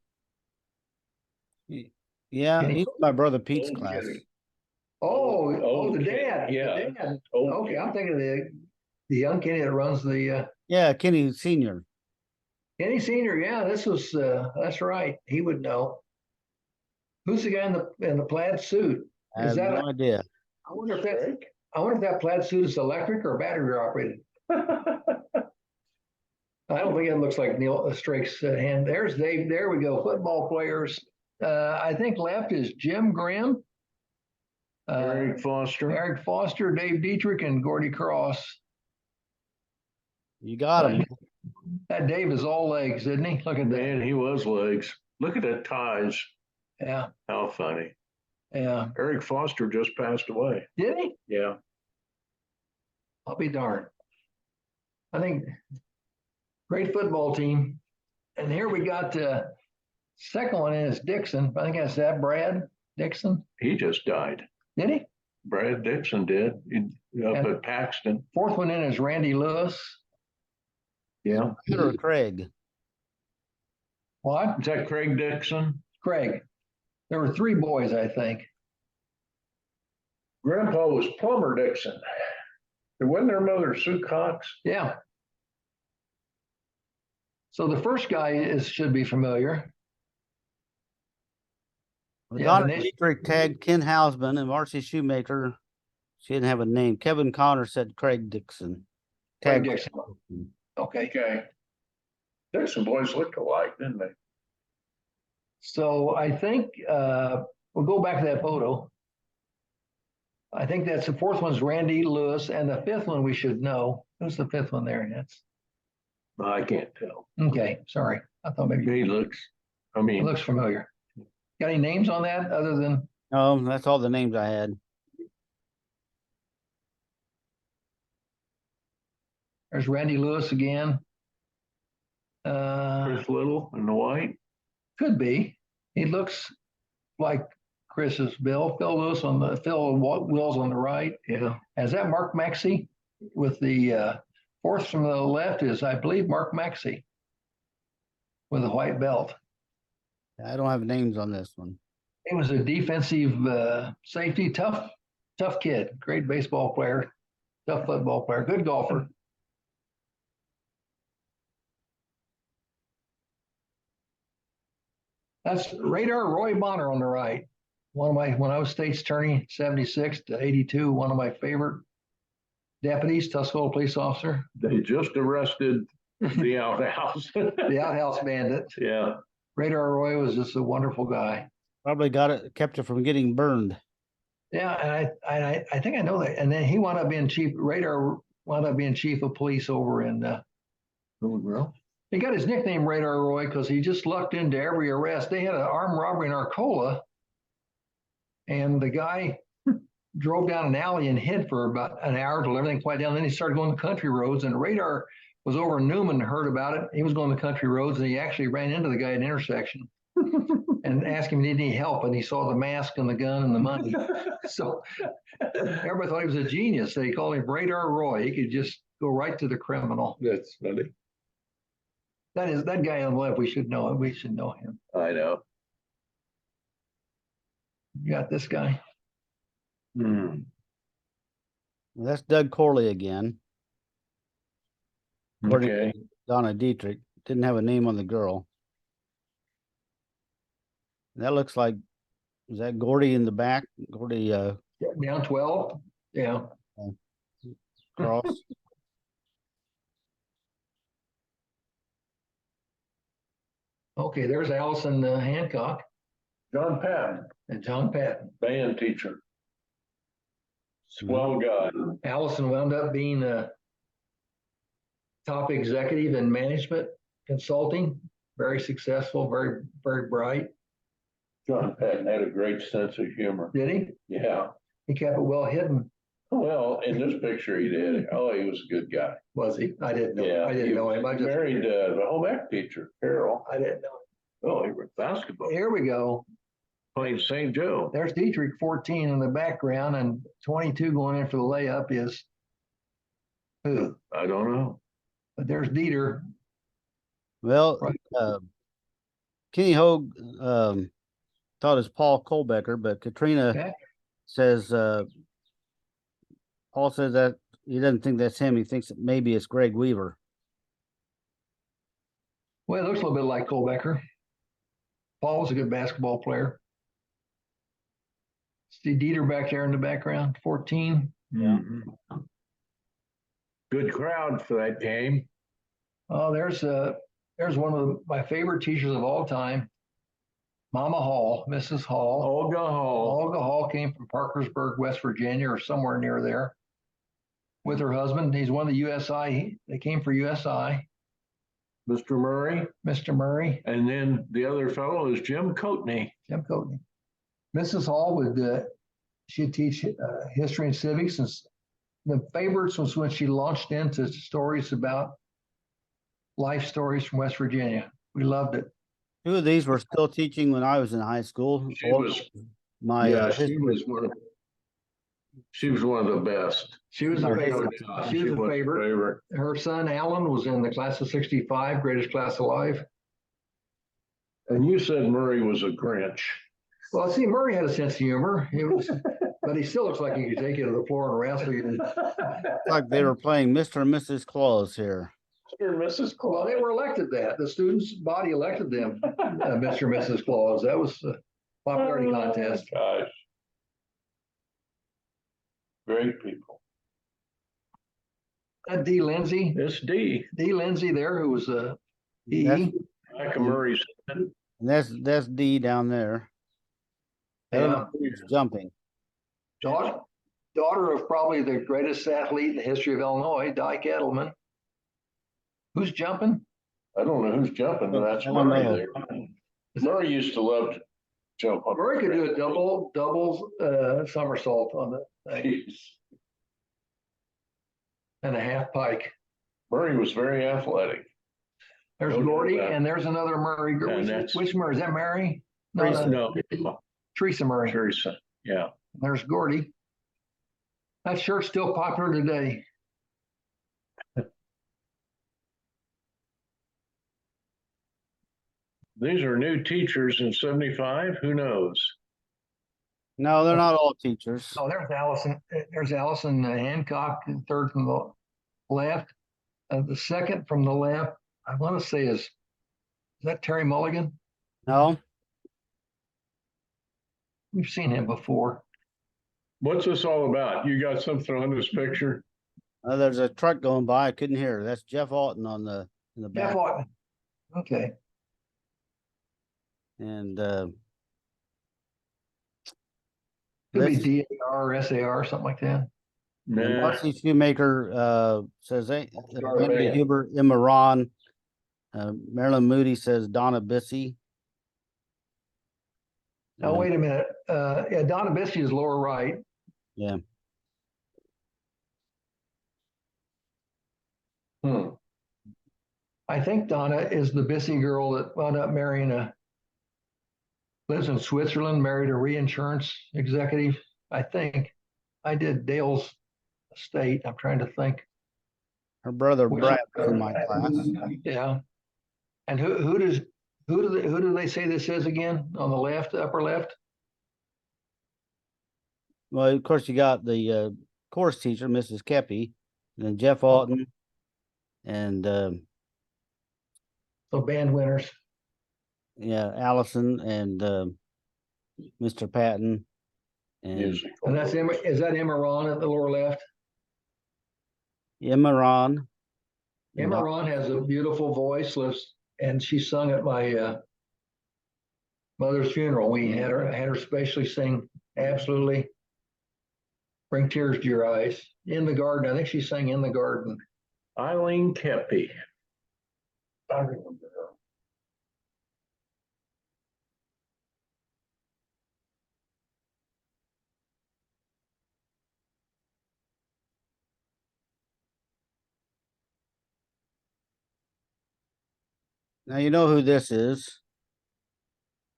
Yeah, Kenny- he's my brother Pete's Old class. Kenny. Oh, the Kenny, dad. yeah. The dad. Old Okay, Kenny. I'm thinking of the young Kenny that runs the Yeah, Kenny Senior. Kenny Senior. Yeah, that's right. He would know. Who's the guy in the plaid suit? I have that no idea. I wonder if that plaid suit is electric or battery operated. I don't think it looks like Neil Strake's hand. There's Dave. There we go. Football players. I think left is Jim Graham, Eric Foster. Eric Foster, Dave Dietrich, and Gordy Cross. You got him. That Dave is all legs, isn't he? Look at that. Man, he was legs. Look at the ties. Yeah, How funny. yeah. Eric Foster just passed away. Did he? Yeah. I'll be darned. I think great football team. And here we got second one is Dixon. I think that's that Brad Dixon. He just died. Did he? Brad Dixon did. Up And- at Paxton. Fourth one in is Randy Lewis. Yeah. Peter Craig. What? Is that Craig Dixon? Craig. There were three boys, I think. Grandpa was Plumber Dixon. Wasn't their mother Sue Cox? Yeah. So the first guy should be familiar. Yeah, Donna the nation- Dietrich tagged Ken Hausman and Marcy Shoemaker. She didn't have a name. Kevin Connor said Craig Dixon. Craig Tagged Dixon. Okay. Okay. Dixon boys looked alike, didn't they? So I think we'll go back to that photo. I think that's the fourth one's Randy Lewis, and the fifth one we should know. Who's the fifth one there? That's I can't tell. okay. Sorry, I thought maybe He looks, I it mean, looks familiar. Got any names on that other than? No, that's all the names I had. There's Randy Lewis again. Chris Little in the white. Could be. He looks like Chris's Bill. Phil Wills on the right. Yeah. Is that Mark Maxey? With the fourth from the left is, I believe, Mark Maxey with a white belt. I don't have names on this one. He was a defensive safety, tough kid, great baseball player, tough football player, good golfer. That's Radar Roy Bonner on the right. When I was state's attorney, 76 to 82, one of my favorite deputies, Tuscola police officer, They just arrested the outhouse. the outhouse bandit. Yeah. Radar Roy was just a wonderful guy. Probably kept it from getting burned. Yeah, and I think I know that. And then he wound up being Radar wound up being chief of police over in. Oh, well. He got his nickname Radar Roy because he just lucked into every arrest. They had an armed robbery in Arcola, and the guy drove down an alley and hid for about an hour till everything quiet down. Then he started going to country roads, and Radar was over in Newman and heard about it. He was going to country roads, and he actually ran into the guy at an intersection. and asked him if he needed any help, and he saw the mask and the gun and the money. So everybody thought he was a genius. They called him Radar Roy. He could just go right to the criminal. That's funny. That guy on the left. We should know him. We should know him. I know. You got this guy. Hmm. That's Doug Corley again. According Okay. to Donna Dietrich, didn't have a name on the girl. That looks like, is that Gordy in the back? Gordy Down 12. Yeah. Cross. Okay, there's Allison Hancock John Patton, and John Patton. band teacher. Swell guy. Allison wound up being a top executive in management consulting, very successful, very, very bright. John Patton had a great sense of humor. Did he? Yeah. He kept it well hidden, Well, in this picture he did. Oh, he was a good guy. was he? I didn't know. Yeah. I didn't know him. I just, married the home ec teacher, Carol. I didn't know. Oh, he was basketball. Here we go. Playing St. Joe. There's Dietrich, 14 in the background, and 22 going in for the layup is who? I don't know. But there's Dieter. Well, Right. Kenny Hogue thought it's Paul Colbecker, but Katrina Okay. says Paul says that he doesn't think that's him. He thinks that maybe it's Greg Weaver. Well, it looks a little bit like Colbecker. Paul was a good basketball player. See Dieter back there in the background, 14. Yeah. Mhm. Good crowd for that game. Oh, there's one of my favorite teachers of all time, Mama Hall, Mrs. Hall. Olga Hall. Olga Hall came from Parkersburg, West Virginia, or somewhere near there, with her husband. He's one of the USI. They came for USI. Mr. Murray. Mr. Murray, And then the other fellow is Jim Coatney. Jim Coatney. Mrs. Hall would she'd teach history and civics, and the favorites was when she launched into stories about life stories from West Virginia. We loved it. Two of these were still teaching when I was in high school. She was, My yeah, she history- was one of the best. She was a favorite. She was a was favorite. Her son Alan was in the class of '65, greatest class alive. And you said Murray was a Grinch. Well, see, Murray had a sense of humor. He was, but he still looks like he could take you to the floor and wrestle you. like they were playing Mr. and Mrs. Claus here. Mr. and Mrs. Well, they Claus. were elected that. The students' body elected them, Mr. and Mrs. Claus. That was a popularity contest. Oh, gosh. Great people. Dee Lindsay, It's D. Dee Lindsay there, who was a That's- PE. Like a Murray's. And that's D down there. I don't know who's jumping. Daughter of probably the greatest athlete in the history of Illinois, Di Kettleman. Who's jumping? I don't know who's jumping, but that's I don't Murray know. there. Murray used to love to jump on. Murray could do a double somersault on the thing Jeez. and a half pike. Murray was very athletic. There's No doubt Gordy, about it. and there's another Murray. And Which, that's- which Murray? Is that Mary? No, Teresa. No, Teresa Murray. Teresa. Yeah. There's Gordy. That shirt's still popular today. These are new teachers in 75. Who knows? No, they're not all teachers. Oh, there's Allison. There's Allison Hancock, third from the left. The second from the left, I want to say is that Terry Mulligan? No, We've seen him before. What's this all about? You got something on this picture? there's a truck going by. I couldn't hear. That's Jeff Alton in the Jeff back. Lawton. Okay. And Could This- be DAR or SAR, something like that. and Nah. Marcy Shoemaker says Andy Right. Huber, Emma Ron. Marilyn Moody says Donna Bissey. Now, wait a minute. Yeah, Donna Bissey is lower right. Yeah. I think Donna is the Bissey girl that wound up marrying lives in Switzerland, married a reinsurance executive, I think. I did Dale's estate. I'm trying to think. Her brother Brad was in my class. Yeah. And who do they say this is again on the left, upper left? Well, of course, you got the course teacher, Mrs. Kepi, and then Jeff Alton, and So band winners. yeah, Allison and Mr. Patton, and Music. And that's Emma, is that Emma Ron at the lower left? Emma Ron. and Emma Doc- Ron has a beautiful voice, and she sung at my mother's funeral. We had her specially sing absolutely bring tears to your eyes. In the garden. I think she sang In the Garden. Eileen Kepi. I remember her. Now you know who this is.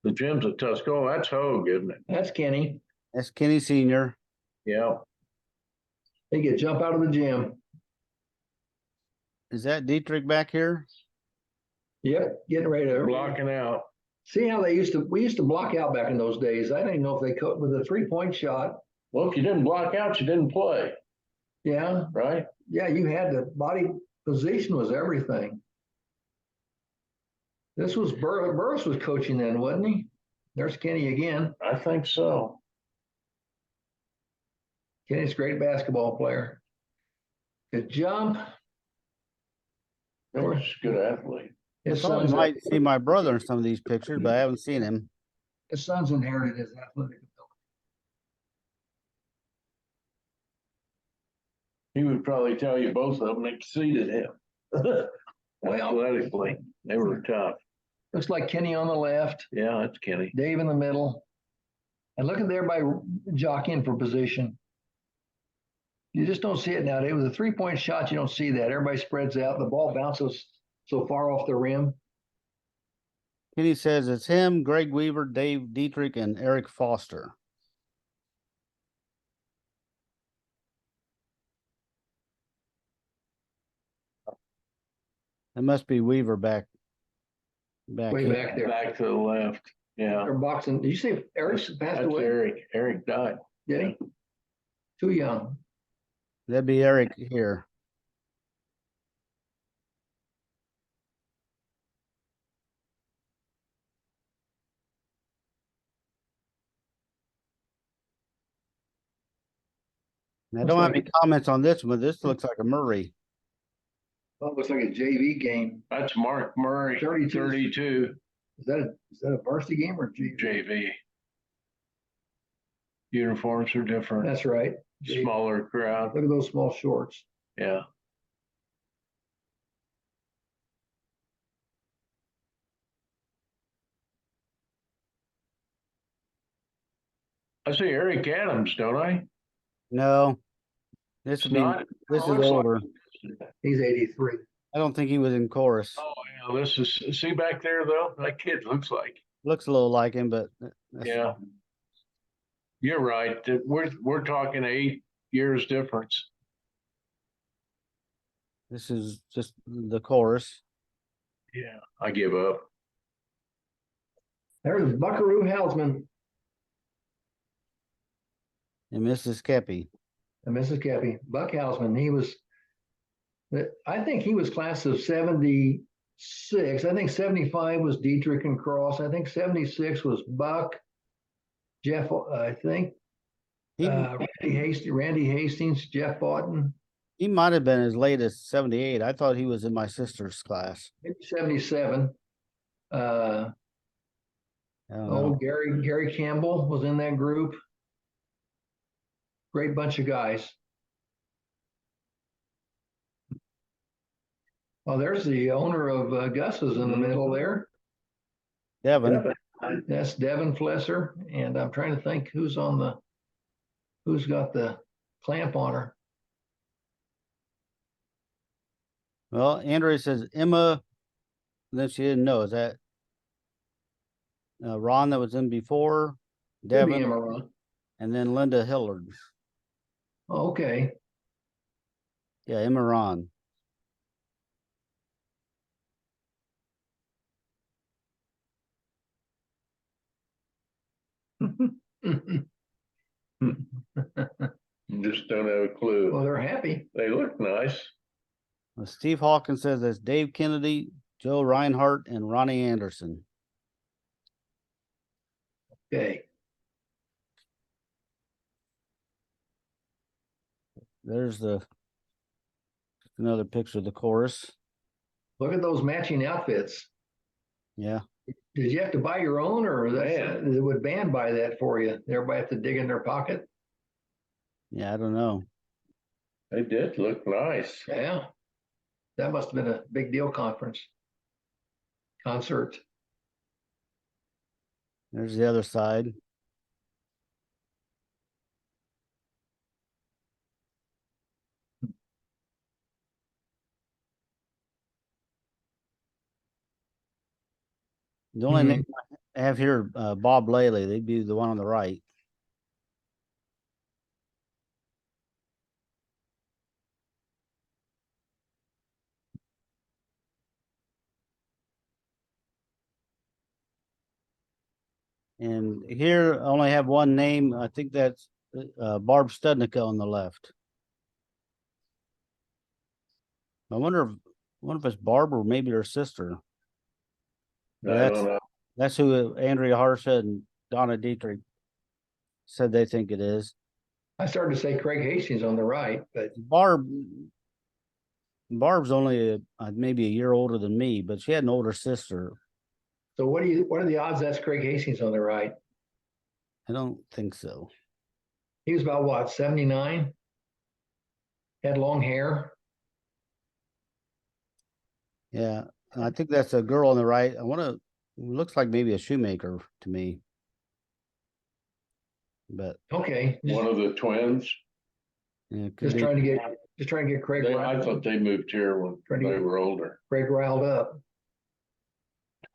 The gym's at Tuscola. That's Hogue, isn't it? That's Kenny. That's Kenny Senior. Yeah. They get jump out of the gym. Is that Dietrich back here? Yep, getting ready to Blocking out. see how we used to block out back in those days. I didn't even know if they could with a 3-point shot. Well, if you didn't block out, you didn't play, Yeah, right? yeah, you had the body position was everything. This was Burris was coaching then, wasn't he? There's Kenny again. I think so. Kenny's a great basketball player. Good jump. He was a good athlete. I His thought son's, you might see my brother in some of these pictures, but I haven't seen him. his son's inherited his athletic ability. He would probably tell you both of them exceeded him. Athletically, they were tough. Looks like Kenny on the left, Yeah, that's Kenny. Dave in the middle. And look at everybody jockeying for position. You just don't see it nowadays. With a 3-point shot, you don't see that. Everybody spreads out. The ball bounces so far off the rim. Kenny says it's him, Greg Weaver, Dave Dietrich, and Eric Foster. That must be Weaver back Way here. back there. Back to the left. Yeah. They're boxing. Did you say Eric's passed That's away? Eric. Eric died. Did he? Too young. That'd be Eric here. And I don't have any comments on this one. This looks like a Murray. Well, it looks like a JV game. That's Mark Murray, 32 Is that a varsity game or JV? JV. Uniforms are different. That's right. Smaller crowd. Look at those small shorts. Yeah. I see Eric Adams, don't I? No, this would be Not. this Oh, is looks like- older. He's 83. I don't think he was in chorus. Oh, yeah, this is, see back there though? That kid looks like, Looks a little like him, but that's, yeah. You're right. We're talking 8 years difference. this is just the chorus. Yeah, I give up. There's Buckaroo Houseman And Mrs. Kepi. and Mrs. Cappy. Buck Houseman. I think he was class of 76. I think 75 was Dietrich and Cross. I think 76 was Buck. Jeff, I think. He Randy Hastings, Jeff Boughton. he might have been as late as 78. I thought he was in my sister's class. Maybe 77. I don't know. Gary Campbell was in that group. Great bunch of guys. Oh, there's the owner of Gus's in the middle there. Devin. That's Devin Flesser, and I'm trying to think who's got the clamp on her. Well, Andrea says Emma. Then she didn't know. Is that Ron that was in before, Could be Devin, Amaron. and then Linda Hillard. Okay. Yeah, Emma Ron. Just don't have a clue. Well, they're happy. They look nice. Steve Hawkins says that's Dave Kennedy, Joe Reinhardt, and Ronnie Anderson. Okay. There's another picture of the chorus. Look at those matching outfits. Yeah. Did you have to buy your own, or Man. would band buy that for you? Everybody have to dig in their pocket? Yeah, I don't know. They did look nice. Yeah. That must have been a big deal concert. There's the other side. The only name I have here, Bob Laley. They'd be the one on the right. And here I only have one name. I think that's Barb Studnicka on the left. I wonder if it's Barb or maybe her sister. I don't know. That's who Andrea Harsha and Donna Dietrich said they think it is. I started to say Craig Hastings on the right, but Barb's only maybe a year older than me, but she had an older sister. so what are the odds that's Craig Hastings on the right? I don't think so. He was about what, 79? Had long hair. Yeah, I think that's a girl on the right. Looks like maybe a shoemaker to me. But Okay. One of the twins. yeah, it could Just be. trying to get Craig. I thought they moved here when they were older. Craig riled up.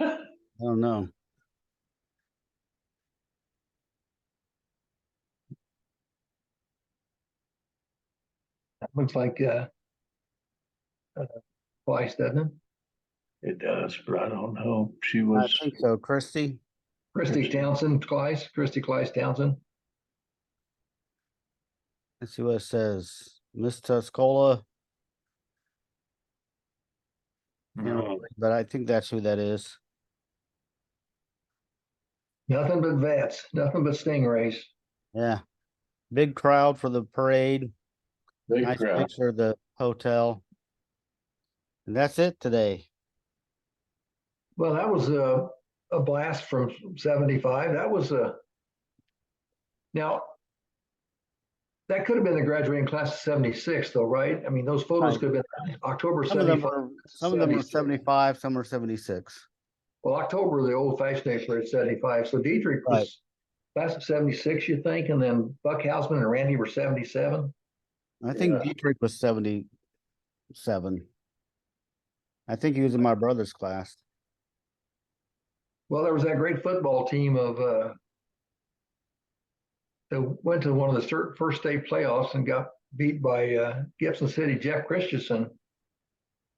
I don't know. Looks like twice, doesn't it? It does, but I don't know. She I was. think so. Christy. Christy Townsend, Christy Clyce Townsend. Let's see what it says. Miss Tuscola. But I think that's who that is. Nothing but vets, nothing but stingrays. Yeah. Big crowd for the parade. Big Nice crowd. picture of the hotel. And that's it today. Well, that was a blast from 75. That was now that could have been the graduating class of 76, though, right? I mean, those photos Right. could have been October Some of them 75. are 75, some are 76. Well, October, the old fashioned day for 75. So Dietrich was Right. class of 76, you think, and then Buck Hausman and Randy were 77. I think Dietrich was 77. I think he was in my brother's class. Well, there was that great football team of that went to one of the first state playoffs and got beat by Gibson City. Jeff Christensen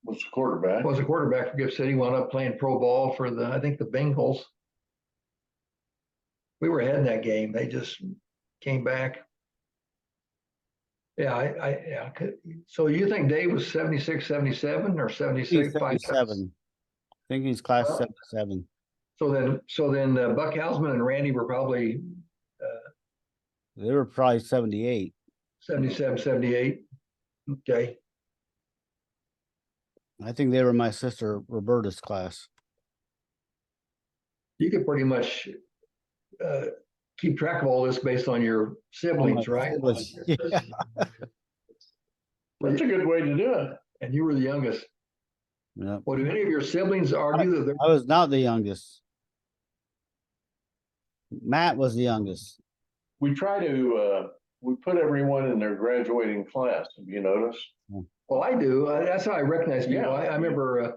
Was the quarterback. was a quarterback for Gibson City. Wound up playing pro ball for I think the Bengals. We were ahead in that game. They just came back. Yeah, so you think Dave was 76, 77 or 76? 77. I think he's class 77. So then Buck Hausman and Randy were probably They were probably 78. 77, 78. Okay. I think they were my sister Roberta's class. You could pretty much keep track of all this based on your siblings, right? Yeah. That's a good way to do it. And you were the youngest. Yeah. Well, do any of your siblings argue that I was not the youngest. Matt was the youngest. We try to, we put everyone in their graduating class. Have you noticed? Well, I do. That's how I recognize people. Yeah. I remember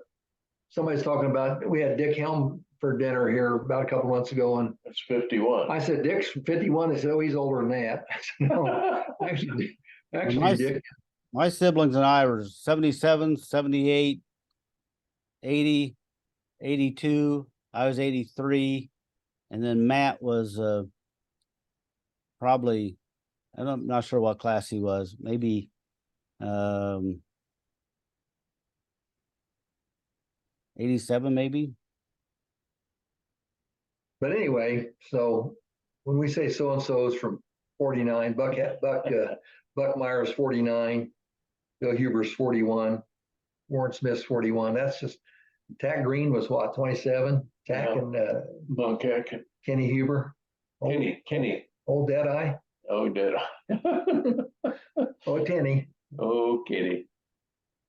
somebody's talking about, we had Dick Helm for dinner here about a couple months ago, and It's 51. I said, Dick's 51. They said, oh, he's older than that. I said, no, actually, my- Dick, My siblings and I were 77, 78, 80, 82. I was 83. And then Matt was probably, I'm not sure what class he was, maybe 87 maybe. but anyway, so when we say so-and-so is from 49, Buck Myers 49, Bill Huber's 41, Warren Smith's 41. That's just, Tack Green was what, 27? Tack Yeah. and Bunkhead. Kenny Huber. Kenny. Old Deadeye. Oh, did I? Oh, Kenny. Oh, Kitty.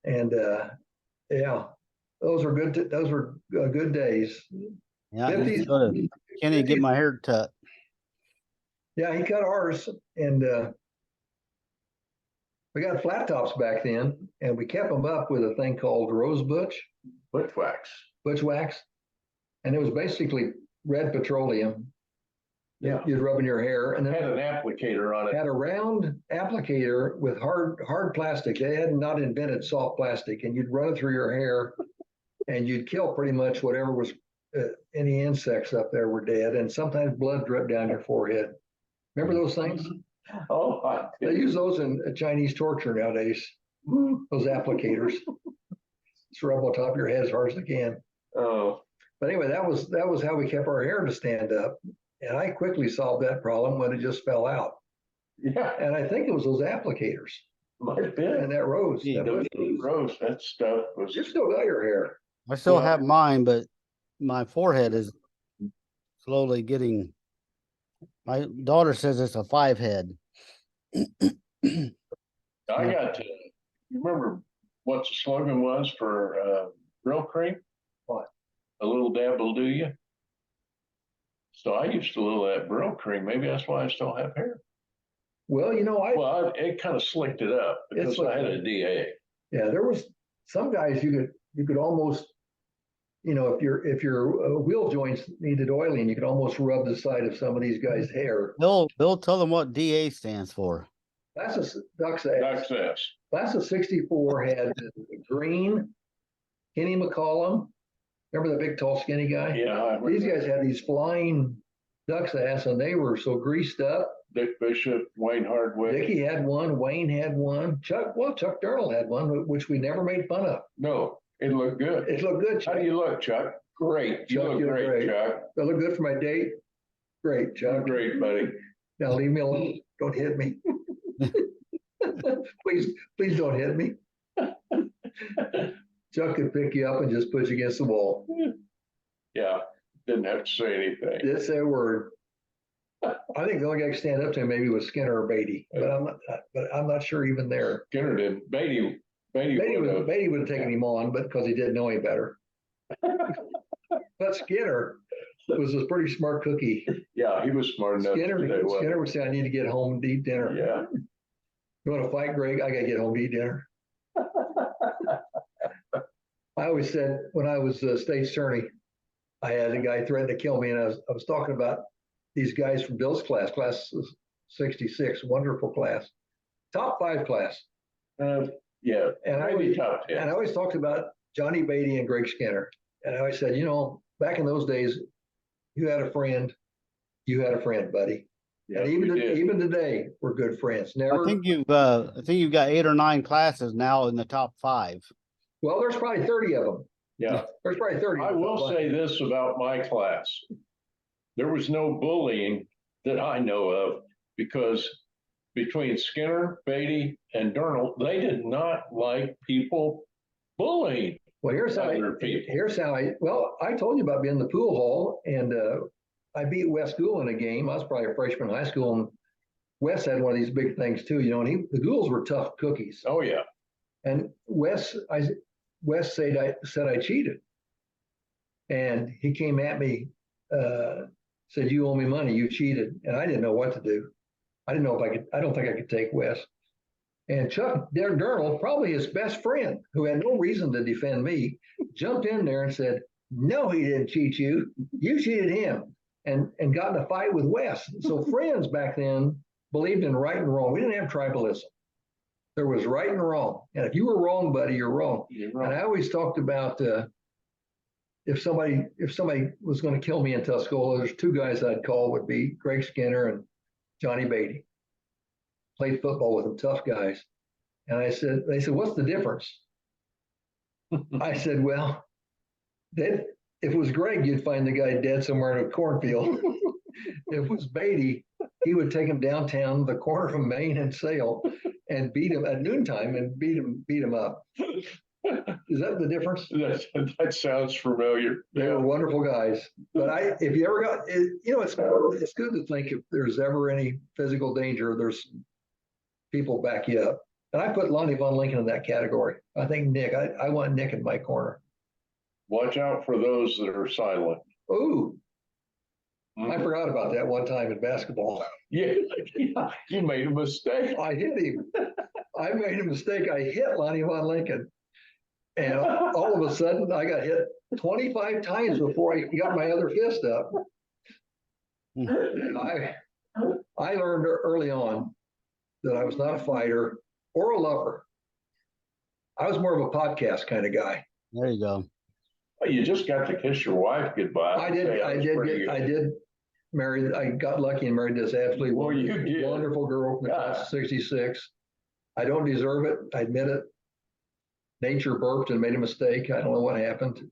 And yeah, those were good days. Yeah, I used 50s. to go to Kenny to get my hair cut. Yeah, he cut ours, and we got flat tops back then, and we kept them up with a thing called rose butch wax, and it was basically red petroleum. Yeah. You'd rub in your hair, and then Had an applicator on it. had a round applicator with hard plastic. They had not invented soft plastic, and you'd run it through your hair, and you'd kill pretty much whatever was any insects up there were dead, and sometimes blood dripped down your forehead. Remember those things? Oh, I They did. use those in Chinese torture nowadays. Those applicators. Just rub on top of your head as hard as they can. Oh, But anyway, that was how we kept our hair to stand up. And I quickly solved that problem when it just fell out. yeah, And I think it was those applicators might have been. and that rose. Yeah, That Rose, that stuff was. you still got your hair. I still Well- have mine, but my forehead is slowly getting. My daughter says it's a 5 head. I got to, you remember what the slogan was for Grill Cream? What? A little dab will do you. So I used a little of that Brill Cream. Maybe that's why I still have hair. Well, Well, it kind of slicked it up because I had a DA. yeah, there was some guys you could almost, if your wheel joints needed oiling, you could almost rub the side of some of these guys' hair. Bill, tell them what DA stands for. That's a Duck's ass. Duck's ass. Class of 64 had Green, Kenny McCollum. Remember the big, tall, skinny guy? Yeah. These guys had these flying Duck's ass, and they were so greased up. Dick Bishop, Wayne Hardwick. Dickie had one, Wayne had one, Chuck Darrell had one, which we never made fun of. No, it looked good. It looked good, How Chuck. do you look, Chuck? Great. You Chuck, look you're great, great. Chuck. That look good for my date? Great, You're Chuck. great, buddy. Now leave me alone. Don't hit me. Please don't hit me. Chuck could pick you up and just put you against the wall. Yeah, didn't have to say anything. Didn't say a word. I think the only guy who could stand up to him maybe was Skinner or Beatty, but I'm not sure even there. Skinner didn't. Beatty Beatty would have. would have taken him on, but because he didn't know any better. But Skinner was a pretty smart cookie. Yeah, he was smart enough. Skinner to say, well, would say, "I need to get home and eat dinner." yeah. You want to fight, Greg? I got to get home to eat dinner. I always said when I was state's attorney, I had a guy threaten to kill me, and I was talking about these guys from Bill's class 66, wonderful class, top 5 class. Yeah. And I Maybe always, top 10. and I always talked about Johnny Beatty and Greg Skinner. And I always said, back in those days, you had a friend, buddy. Yeah, And we did. even today, we're good friends. Never. I think you've got 8 or 9 classes now in the top 5. Well, there's probably 30 of them. Yeah. There's probably 30. I will say this about my class. There was no bullying that I know of because between Skinner, Beatty, and Durnall, they did not like people bullying. Well, other people. I told you about being in the pool hall, and I beat Wes Gould in a game. I was probably a freshman in high school, and Wes had one of these big things too, and the Goulds were tough cookies. Oh, yeah. And Wes said I cheated, and he came at me, said, "You owe me money. You cheated," and I didn't know what to do. I didn't know if I could. I don't think I could take Wes. And Chuck Durnall, probably his best friend, who had no reason to defend me, jumped in there and said, No, he didn't cheat you. You cheated him and got in a fight with Wes. So friends back then believed in right and wrong. We didn't have tribalism. There was right and wrong. And if you were wrong, buddy, you're wrong. And I always talked about if somebody was going to kill me in Tuscola, there's two guys I'd call would be Greg Skinner and Johnny Beatty. Played football with them, tough guys. And they said, what's the difference? I said, well, if it was Greg, you'd find the guy dead somewhere in a cornfield. If it was Beatty, he would take him downtown, the corner of Maine and Sale, and beat him at noontime and beat him up. Is that the difference? That sounds familiar. They were wonderful guys. But if you ever got, it's good to think if there's ever any physical danger, there's people back you up. And I put Lonnie Von Lincoln in that category. I think Nick, I want Nick in my corner. Watch out for those that are silent. Ooh, I forgot about that one time in basketball. Yeah, you made a mistake. I hit him. I made a mistake. I hit Lonnie Von Lincoln. And all of a sudden, I got hit 25 times before I got my other fist up. And I learned early on that I was not a fighter or a lover. I was more of a podcast kind of guy. There you go. Well, you just got to kiss your wife goodbye. I did marry. I got lucky and married this absolutely wonderful girl from the class of '66. I don't deserve it. I admit it. Nature burped and made a mistake. I don't know what happened.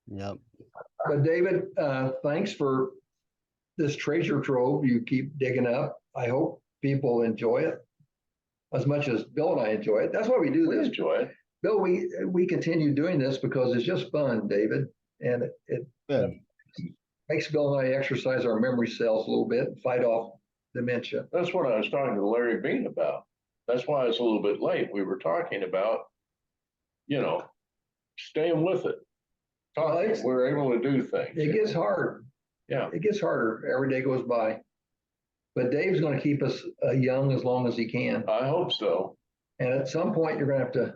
Yep. But David, thanks for this treasure trove you keep digging up. I hope people enjoy it as much as Bill and I enjoy it. That's why we do this. Enjoy it. Bill, we continue doing this because it's just fun, David. And it makes Bill and I exercise our memory cells a little bit and fight off dementia. That's what I was talking to Larry Bean about. That's why it's a little bit late. We were talking about, staying with it. We're able to do things. It gets hard. Yeah. It gets harder. Every day goes by. But Dave's going to keep us young as long as he can. I hope so. And at some point, you're going to have to,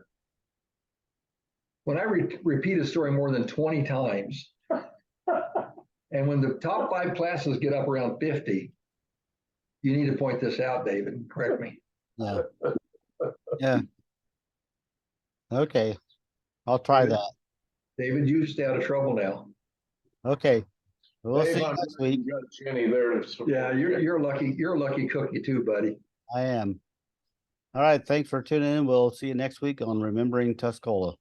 when I repeat a story more than 20 times, and when the top 5 classes get up around 50, you need to point this out, David, and correct me. Yeah. Yeah. Okay. I'll try that. David, you stay out of trouble now. Okay. We'll Dave, see you I'm next glad week. you got Jenny there to support Yeah, you're lucky. You're a lucky cookie too, buddy. I am. All right. Thanks for tuning in. We'll see you next week on Remembering Tuscola.